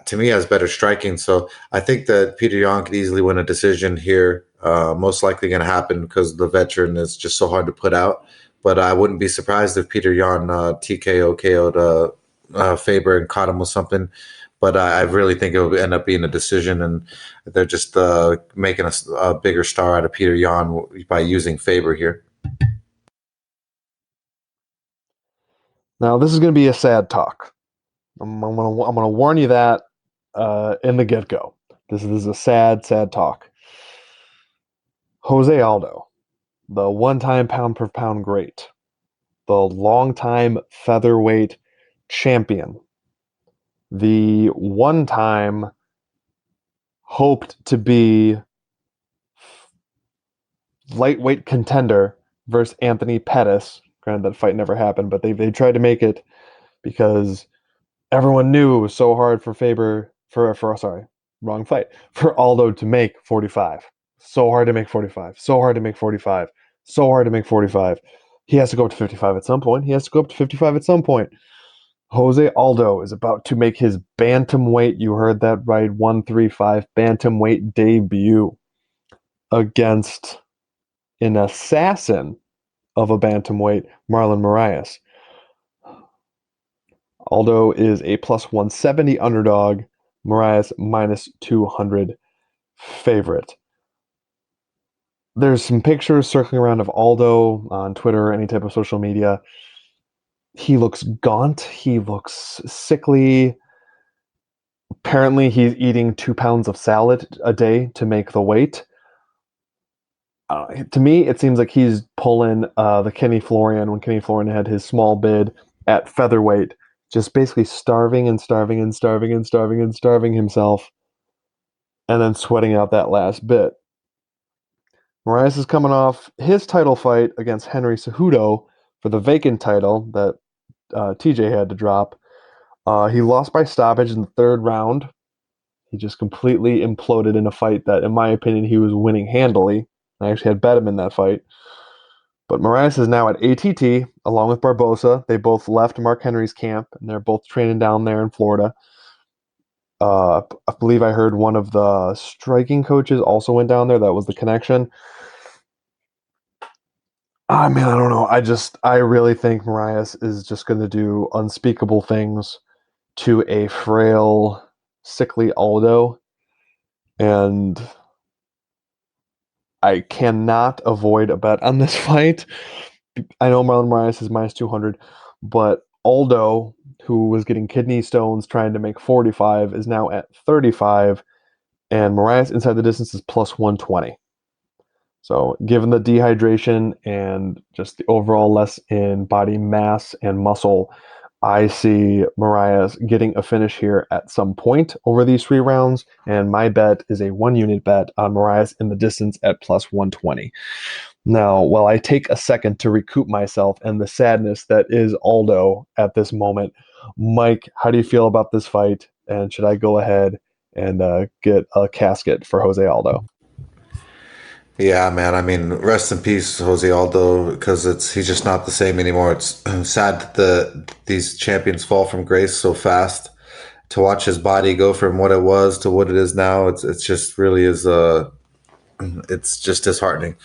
to me has better striking. So I think that Peter Yan could easily win a decision here. Most likely going to happen because the veteran is just so hard to put out. But I wouldn't be surprised if Peter Yan TKO KO'd Faber and caught him with something. But I really think it will end up being a decision, and they're just making a bigger star out of Peter Yan by using Faber here. Now, this is going to be a sad talk. I'm gonna warn you that in the get-go. This is a sad talk. Jose Aldo, the one-time pound-per-pound great, the longtime featherweight champion, the one-time hoped to be lightweight contender versus Anthony Pettis. Granted, that fight never happened, but they tried to make it because everyone knew it was so hard for Aldo to make 45. So hard to make 45. So hard to make 45. So hard to make 45. He has to go up to 55 at some point. Jose Aldo is about to make his bantamweight, you heard that right, 135 bantamweight debut against an assassin of a bantamweight, Marlon Moraes. Aldo is a plus 170 underdog, Moraes minus 200 favorite. There's some pictures circling around of Aldo on Twitter or any type of social media. He looks gaunt. He looks sickly. Apparently, he's eating 2 pounds of salad a day to make the weight. To me, it seems like he's pulling the Kenny Florian when Kenny Florian had his small bid at featherweight, just basically starving himself, and then sweating out that last bit. Moraes is coming off his title fight against Henry Cejudo for the vacant title that TJ had to drop. He lost by stoppage in the 3rd round. He just completely imploded in a fight that, in my opinion, he was winning handily. I actually had bet him in that fight. But Moraes is now at ATT, along with Barbosa. They both left Mark Henry's camp, and they're both training down there in Florida. I believe I heard one of the striking coaches also went down there. That was the connection. I mean, I don't know. I really think Moraes is just going to do unspeakable things to a frail, sickly Aldo. And I cannot avoid a bet on this fight. I know Marlon Moraes is minus 200, but Aldo, who was getting kidney stones trying to make 45, is now at 35, and Moraes inside the distance is plus 120. So given the dehydration and just the overall less in body mass and muscle, I see Moraes getting a finish here at some point over these 3 rounds, and my bet is a 1-unit bet on Moraes in the distance at plus 120. Now, while I take a second to recoup myself and the sadness that is Aldo at this moment, Mike, how do you feel about this fight? And should I go ahead and get a casket for Jose Aldo? Yeah, man. I mean, rest in peace, Jose Aldo, because he's just not the same anymore. It's sad that these champions fall from grace so fast. To watch his body go from what it was to what it is now, it's just really is it's just disheartening.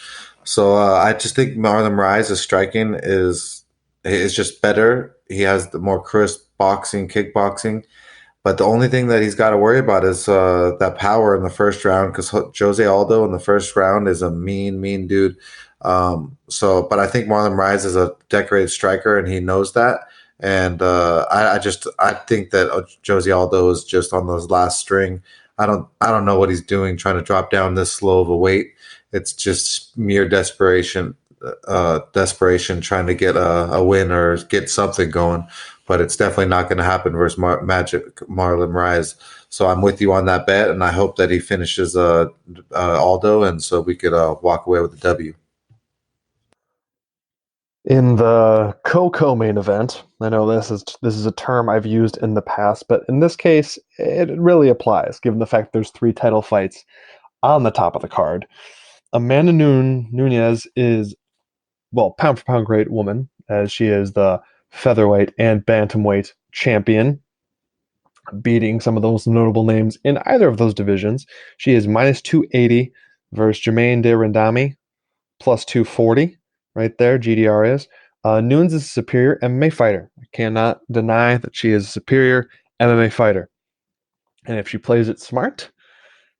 So I just think Marlon Moraes' striking is just better. He has the more crisp boxing, kickboxing. But the only thing that he's got to worry about is that power in the first round, because Jose Aldo in the first round is a mean dude. But I think Marlon Moraes is a decorated striker, and he knows that. And I think that Jose Aldo is just on those last string. I don't know what he's doing trying to drop down this slow of a weight. It's just mere desperation trying to get a win or get something going. But it's definitely not going to happen versus Magic Marlon Moraes. So I'm with you on that bet, and I hope that he finishes Aldo, and so we could walk away with the W. In the co-main event, I know this is a term I've used in the past, but in this case, it really applies, given the fact there's 3 title fights on the top of the card. Amanda Nunes is, well, pound for pound great woman, as she is the featherweight and bantamweight champion, beating some of those notable names in either of those divisions. She is minus 280 versus Jermaine de Randami, plus 240. Right there, GDR is. Nunes is a superior MMA fighter. I cannot deny that she is a superior MMA fighter. And if she plays it smart,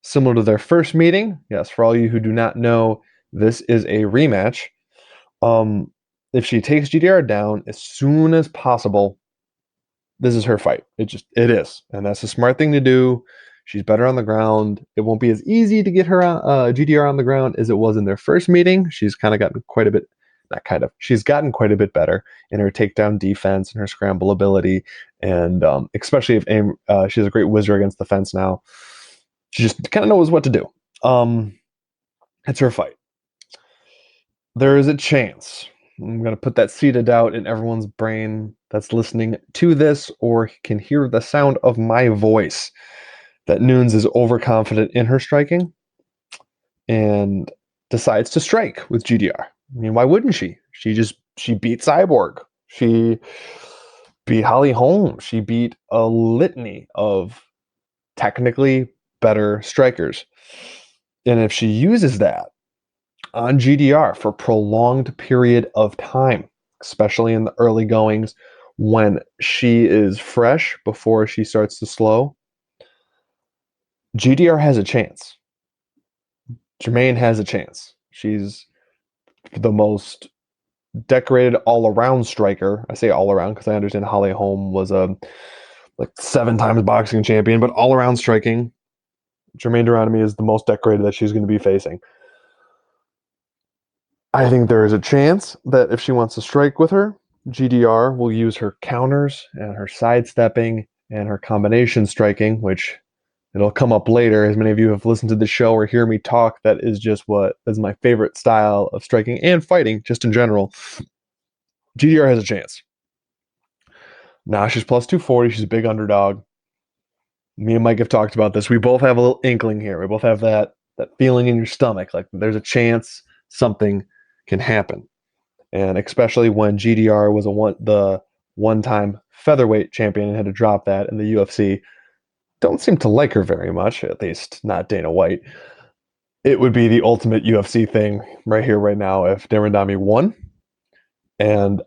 similar to their first meeting, yes, for all you who do not know, this is a rematch. If she takes GDR down as soon as possible, this is her fight. It is. And that's a smart thing to do. She's better on the ground. It won't be as easy to get her GDR on the ground as it was in their first meeting. She's kind of gotten quite a bit She's gotten quite a bit better in her takedown defense and her scramble ability, and especially if she has a great whizzer against the fence now. She just kind of knows what to do. It's her fight. There is a chance. I'm going to put that seed of doubt in everyone's brain that's listening to this or can hear the sound of my voice that Nunes is overconfident in her striking and decides to strike with GDR. I mean, why wouldn't she? She beat Cyborg. She beat Holly Holm. She beat a litany of technically better strikers. And if she uses that on GDR for a prolonged period of time, especially in the early goings when she is fresh before she starts to slow, GDR has a chance. Jermaine has a chance. She's the most decorated all-around striker. I say all-around because I understand Holly Holm was a 7 times boxing champion, but all-around striking, Jermaine Durandamy is the most decorated that she's going to be facing. I think there is a chance that if she wants to strike with her, GDR will use her counters and her sidestepping and her combination striking, which it'll come up later. As many of you have listened to the show or hear me talk, that is just what is my favorite style of striking and fighting, just in general. GDR has a chance. Now she's plus 240. She's a big underdog. Me and Mike have talked about this. We both have a little inkling here. We both have that feeling in your stomach, like there's a chance something can happen. And especially when GDR was the one-time featherweight champion and had to drop that in the UFC, don't seem to like her very much, at least not Dana White. It would be the ultimate UFC thing right here, right now, if Durandamy won. And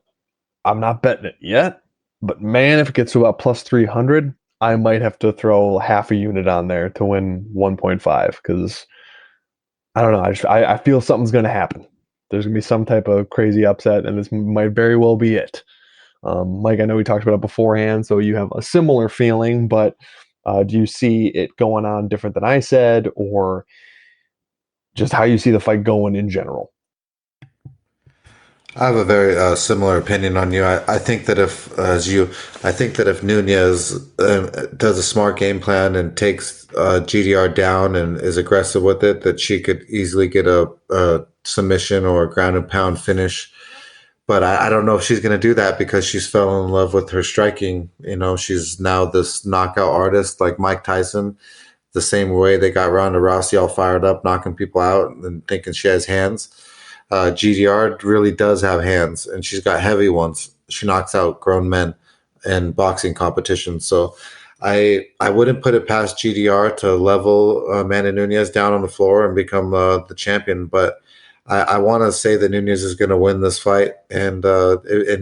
I'm not betting it yet, but man, if it gets to about plus 300, I might have to throw half a unit on there to win 1.5 because I don't know. I feel something's going to happen. There's going to be some type of crazy upset, and this might very well be it. Mike, I know we talked about it beforehand, so you have a similar feeling, but do you see it going on different than I said, or just how you see the fight going in general? I have a very similar opinion on you. I think that if Nunez does a smart game plan and takes GDR down and is aggressive with it, that she could easily get a submission or a ground and pound finish. But I don't know if she's going to do that because she's fell in love with her striking. You know, she's now this knockout artist like Mike Tyson, the same way they got Ronda Rousey all fired up, knocking people out and thinking she has hands. GDR really does have hands, and she's got heavy ones. She knocks out grown men in boxing competitions. So I wouldn't put it past GDR to level Amanda Nunes down on the floor and become the champion. But I want to say that Nunes is going to win this fight and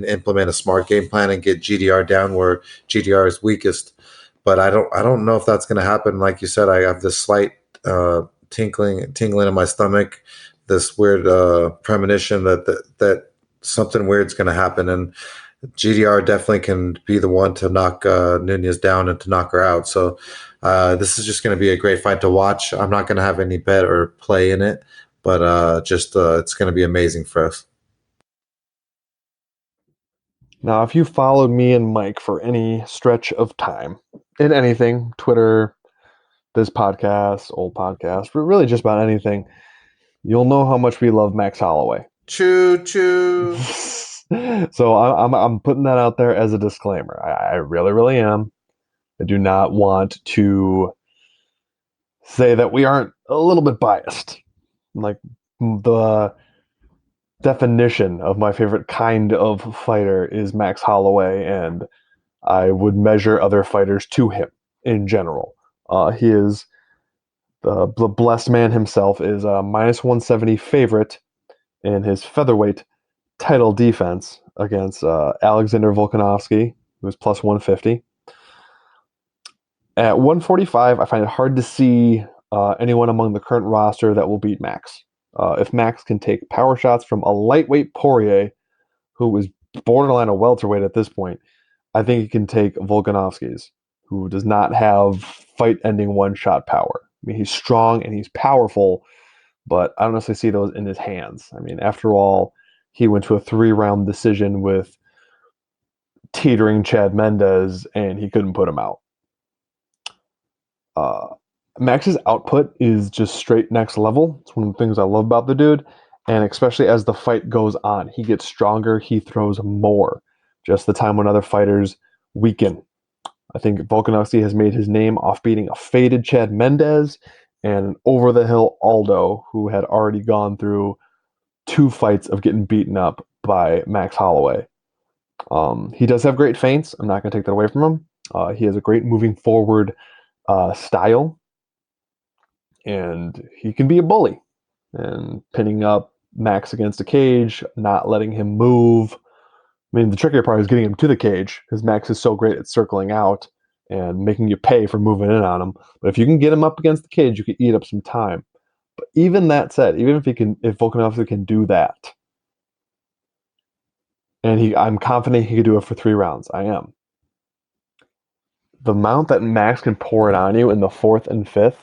implement a smart game plan and get GDR down where GDR is weakest. But I don't know if that's going to happen. Like you said, I have this slight tingling in my stomach, this weird premonition that something weird's going to happen, and GDR definitely can be the one to knock Nunes down and to knock her out. So this is just going to be a great fight to watch. I'm not going to have any bet or play in it, but it's going to be amazing for us. Now, if you followed me and Mike for any stretch of time in anything, Twitter, this podcast, old podcast, but really just about anything, you'll know how much we love Max Holloway. Choo choo. So I'm putting that out there as a disclaimer. I really, really am. I do not want to say that we aren't a little bit biased. Like, the definition of my favorite kind of fighter is Max Holloway, and I would measure other fighters to him in general. He is the blessed man himself, is a minus 170 favorite in his featherweight title defense against Alexander Volkanovski, who's plus 150. At 145, I find it hard to see anyone among the current roster that will beat Max. If Max can take power shots from a lightweight Poirier, who is borderline a welterweight at this point, I think he can take Volkanovski's, who does not have fight-ending one-shot power. I mean, he's strong and he's powerful, but I don't necessarily see those in his hands. I mean, after all, he went to a 3-round decision with teetering Chad Mendes, and he couldn't put him out. Max's output is just straight next level. It's one of the things I love about the dude, and especially as the fight goes on, he gets stronger, he throws more. Just the time when other fighters weaken. I think Volkanovski has made his name off beating a faded Chad Mendes and an over-the-hill Aldo, who had already gone through 2 fights of getting beaten up by Max Holloway. He does have great feints. I'm not going to take that away from him. He has a great moving forward style, and he can be a bully. And pinning up Max against a cage, not letting him move. I mean, the trickier part is getting him to the cage, because Max is so great at circling out and making you pay for moving in on him. But if you can get him up against the cage, you can eat up some time. But even that said, even if Volkanovski can do that, and I'm confident he could do it for 3 rounds. I am. The amount that Max can pour it on you in the 4th and 5th,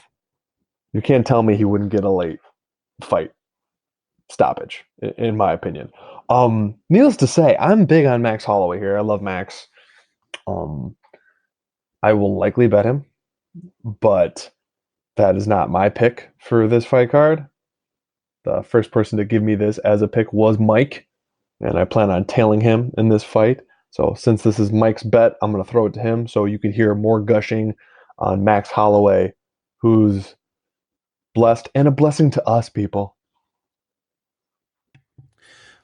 you can't tell me he wouldn't get a late fight stoppage, in my opinion. Needless to say, I'm big on Max Holloway here. I love Max. I will likely bet him, but that is not my pick for this fight card. The first person to give me this as a pick was Mike, and I plan on tailing him in this fight. So since this is Mike's bet, I'm going to throw it to him so you can hear more gushing on Max Holloway, who's blessed and a blessing to us, people.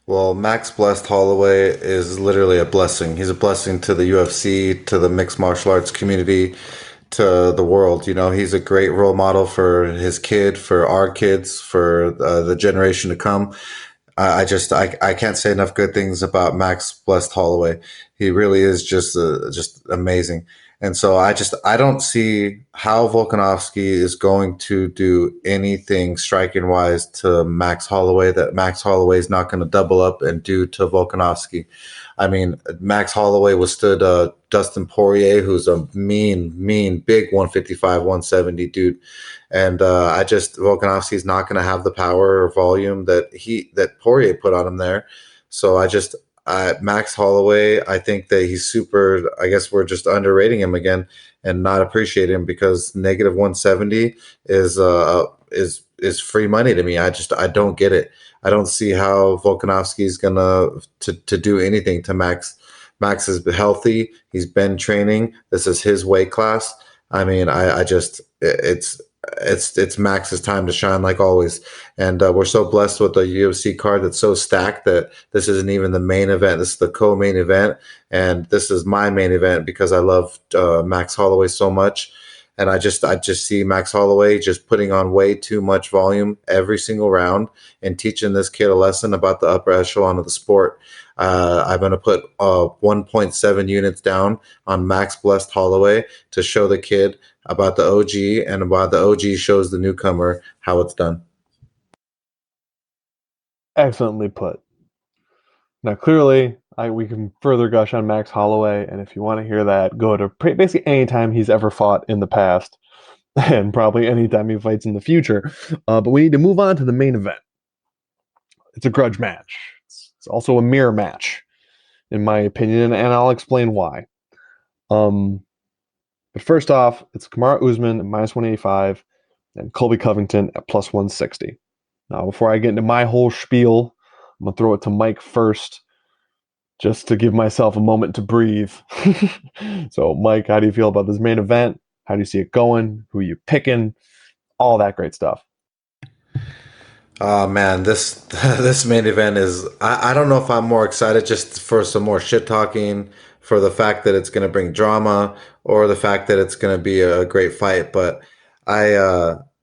Well, Max Blessed Holloway is literally a blessing. He's a blessing to the UFC, to the mixed martial arts community, to the world. You know, he's a great role model for his kid, for our kids, for the generation to come. I can't say enough good things about Max Blessed Holloway. He really is just amazing. And so I don't see how Volkanovski is going to do anything striking wise to Max Holloway that Max Holloway is not going to double up and do to Volkanovski. I mean, Max Holloway withstood Dustin Poirier, who's a mean, big 155, 170 dude. And Volkanovski is not going to have the power or volume that Poirier put on him there. So Max Holloway, I think that he's super. I guess we're just underrating him again and not appreciating him, because negative 170 is free money to me. I don't get it. I don't see how Volkanovski is gonna to do anything to Max. Max is healthy. He's been training. This is his weight class. I mean, it's Max's time to shine, like always. And we're so blessed with a UFC card that's so stacked that this isn't even the main event. This is the co-main event, and this is my main event because I love Max Holloway so much. And I just see Max Holloway just putting on way too much volume every single round and teaching this kid a lesson about the upper echelon of the sport. I'm going to put 1.7 units down on Max Blessed Holloway to show the kid about the OG, and about the OG shows the newcomer how it's done. Excellently put. Now, clearly, we can further gush on Max Holloway, and if you want to hear that, go to basically any time he's ever fought in the past, and probably any time he fights in the future. But we need to move on to the main event. It's a grudge match. It's also a mirror match, in my opinion, and I'll explain why. But first off, it's Kamaru Usman at minus 185 and Colby Covington at plus 160. Now, before I get into my whole spiel, I'm going to throw it to Mike first, just to give myself a moment to breathe. So, Mike, how do you feel about this main event? How do you see it going? Who are you picking? All that great stuff. Oh man, this main event is, I don't know if I'm more excited just for some more shit talking, for the fact that it's going to bring drama, or the fact that it's going to be a great fight, but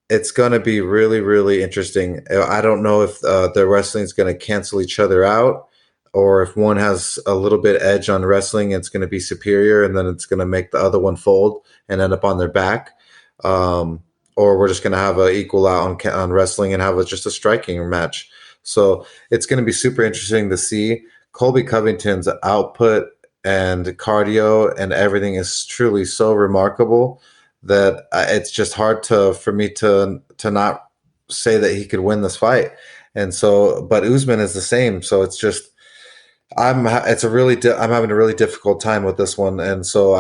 it's going to be really, really interesting. I don't know if the wrestling is going to cancel each other out, or if one has a little bit edge on wrestling, it's going to be superior, and then it's going to make the other one fold and end up on their back. Or we're just going to have an equal out on wrestling and have just a striking match. So it's going to be super interesting to see. Colby Covington's output and cardio and everything is truly so remarkable that it's just hard for me to not say that he could win this fight. And so, but Usman is the same. So it's just, I'm having a really difficult time with this one. And so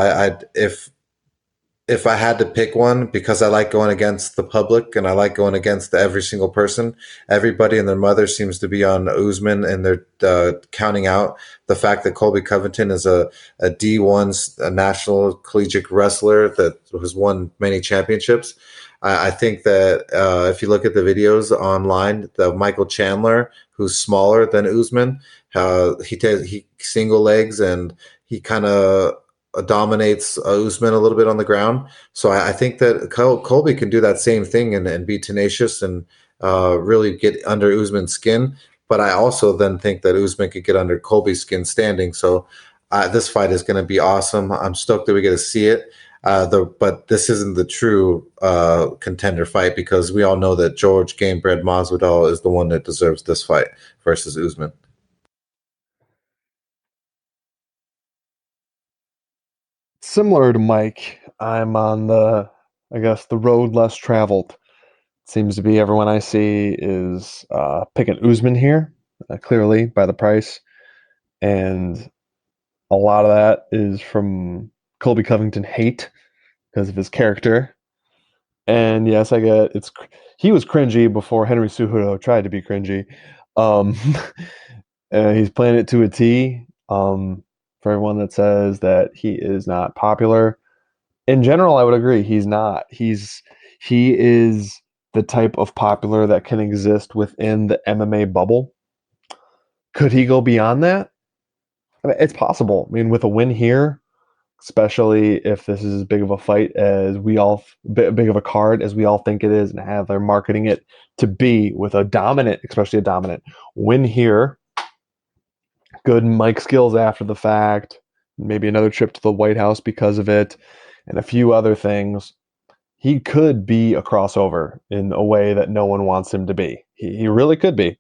if I had to pick one, because I like going against the public and I like going against every single person, everybody and their mother seems to be on Usman, and they're counting out the fact that Colby Covington is a D1 a national collegiate wrestler that has won many championships. I think that if you look at the videos online, the Michael Chandler, who's smaller than Usman, he single legs and he kind of dominates Usman a little bit on the ground. So I think that Colby can do that same thing and be tenacious and really get under Usman's skin. But I also then think that Usman could get under Colby's skin standing. So this fight is going to be awesome. I'm stoked that we get to see it. But this isn't the true contender fight, because we all know that George Gamebred Masvidal is the one that deserves this fight versus Usman. Similar to Mike, I'm on the road less traveled. Seems to be everyone I see is picking Usman here, clearly by the price, and a lot of that is from Colby Covington hate because of his character. And yes, I get he was cringy before Henry Cejudo tried to be cringy. Um, he's playing it to a T. For everyone that says that he is not popular, in general, I would agree. He's not. He is the type of popular that can exist within the MMA bubble. Could he go beyond that? I mean, it's possible. I mean, with a win here, especially if this is as big of a fight as big of a card as we all think it is, and have they're marketing it to be, with especially a dominant win here, good mic skills after the fact, maybe another trip to the White House because of it, and a few other things. He could be a crossover in a way that no one wants him to be. He really could be.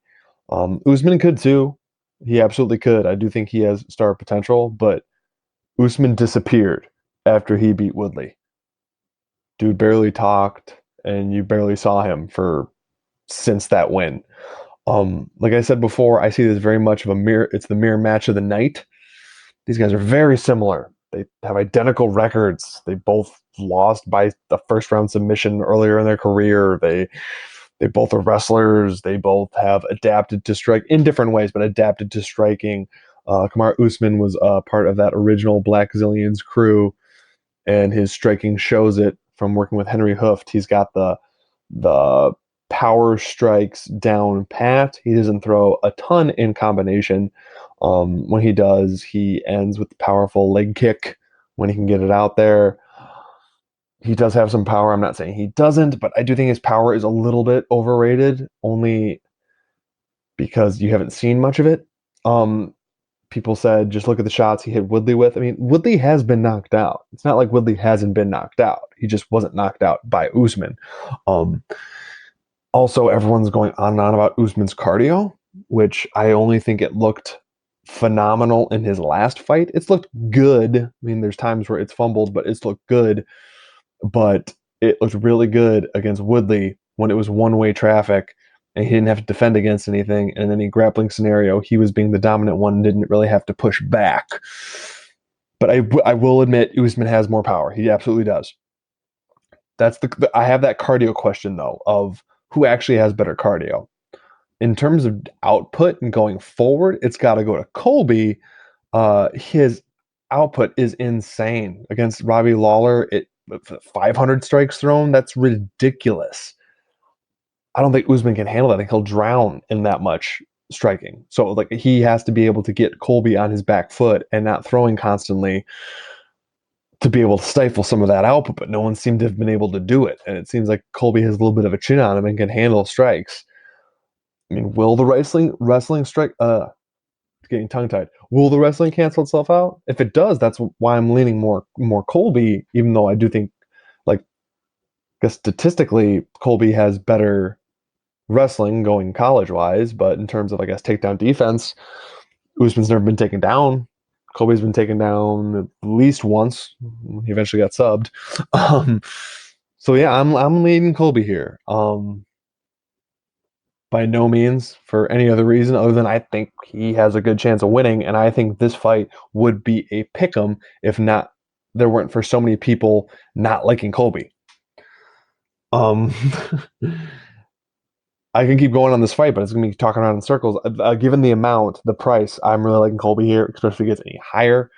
Usman could too. He absolutely could. I do think he has star potential, but Usman disappeared after he beat Woodley. Dude barely talked, and you barely saw him since that win. Like I said before, I see this very much of a mirror. It's the mirror match of the night. These guys are very similar. They have identical records. They both lost by the first round submission earlier in their career. They both are wrestlers. They both have adapted to strike in different ways, but adapted to striking. Kamaru Usman was part of that original Black Zillions crew, and his striking shows it from working with Henry Hooft. He's got the power strikes down pat. He doesn't throw a ton in combination. When he does, he ends with the powerful leg kick when he can get it out there. He does have some power. I'm not saying he doesn't, but I do think his power is a little bit overrated, only because you haven't seen much of it. People said, just look at the shots he hit Woodley with. I mean, Woodley has been knocked out. It's not like Woodley hasn't been knocked out. He just wasn't knocked out by Usman. Also, everyone's going on and on about Usman's cardio, which I only think it looked phenomenal in his last fight. It's looked good. I mean, there's times where it's fumbled, but it's looked good. But it looked really good against Woodley when it was one-way traffic and he didn't have to defend against anything. And in any grappling scenario, he was being the dominant one and didn't really have to push back. But I will admit, Usman has more power. He absolutely does. I have that cardio question, though, of who actually has better cardio. In terms of output and going forward, it's got to go to Colby. His output is insane. Against Robbie Lawler, 500 strikes thrown, that's ridiculous. I don't think Usman can handle that. I think he'll drown in that much striking. So like he has to be able to get Colby on his back foot and not throwing constantly to be able to stifle some of that output, but no one seemed to have been able to do it. And it seems like Colby has a little bit of a chin on him and can handle strikes. I mean, will the wrestling strike getting tongue-tied. Will the wrestling cancel itself out? If it does, that's why I'm leaning more Colby, even though I do think, like, I guess statistically, Colby has better wrestling going college-wise, but in terms of, I guess, takedown defense, Usman's never been taken down. Colby's been taken down at least once. He eventually got subbed. So yeah, I'm leading Colby here. by no means for any other reason other than I think he has a good chance of winning, and I think this fight would be a pick'em if not there weren't for so many people not liking Colby. I can keep going on this fight, but it's going to be talking around in circles. Given the amount, the price, I'm really liking Colby here, especially if it gets any higher.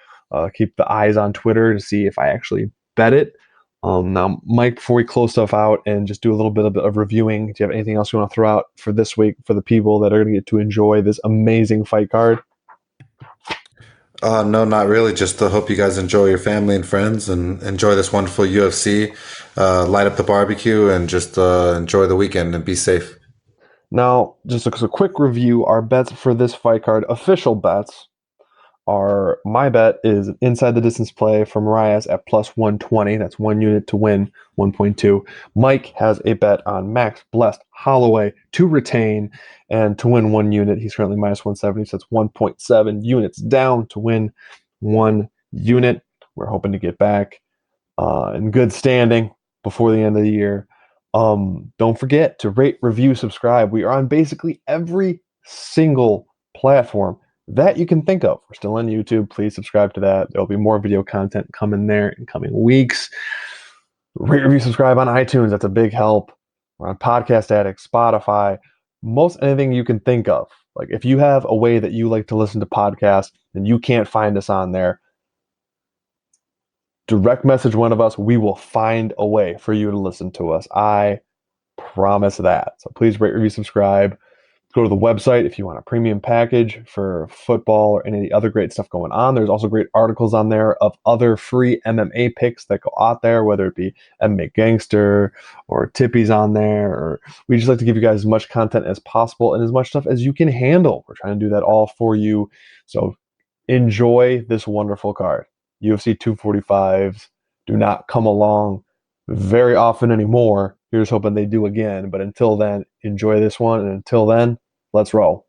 Keep the eyes on Twitter to see if I actually bet it. Now, Mike, before we close stuff out and just do a little bit of reviewing, do you have anything else you want to throw out for this week for the people that are going to get to enjoy this amazing fight card? No, not really. Just hope you guys enjoy your family and friends and enjoy this wonderful UFC. Light up the barbecue and just enjoy the weekend and be safe. Now, just a quick review. Our bets for this fight card, official bets, are my bet is inside the distance play from Marias at plus 120. That's 1 unit to win 1.2. Mike has a bet on Max Blessed Holloway to retain and to win 1 unit. He's currently minus 170, so that's 1.7 units down to win 1 unit. We're hoping to get back in good standing before the end of the year. Don't forget to rate, review, subscribe. We are on basically every single platform that you can think of. We're still on YouTube. Please subscribe to that. There'll be more video content coming there in coming weeks. Rate, review, subscribe on iTunes. That's a big help. We're on Podcast Addict, Spotify, most anything you can think of. Like if you have a way that you like to listen to podcasts and you can't find us on there, direct message one of us. We will find a way for you to listen to us. I promise that. So please rate, review, subscribe. Go to the website if you want a premium package for football or any of the other great stuff going on. There's also great articles on there of other free MMA picks that go out there, whether it be MMA Gangster or Tippy's on there. Or we just like to give you guys as much content as possible and as much stuff as you can handle. We're trying to do that all for you. So enjoy this wonderful card. UFC 245s do not come along very often anymore. Here's hoping they do again. But until then, enjoy this one. And until then, let's roll.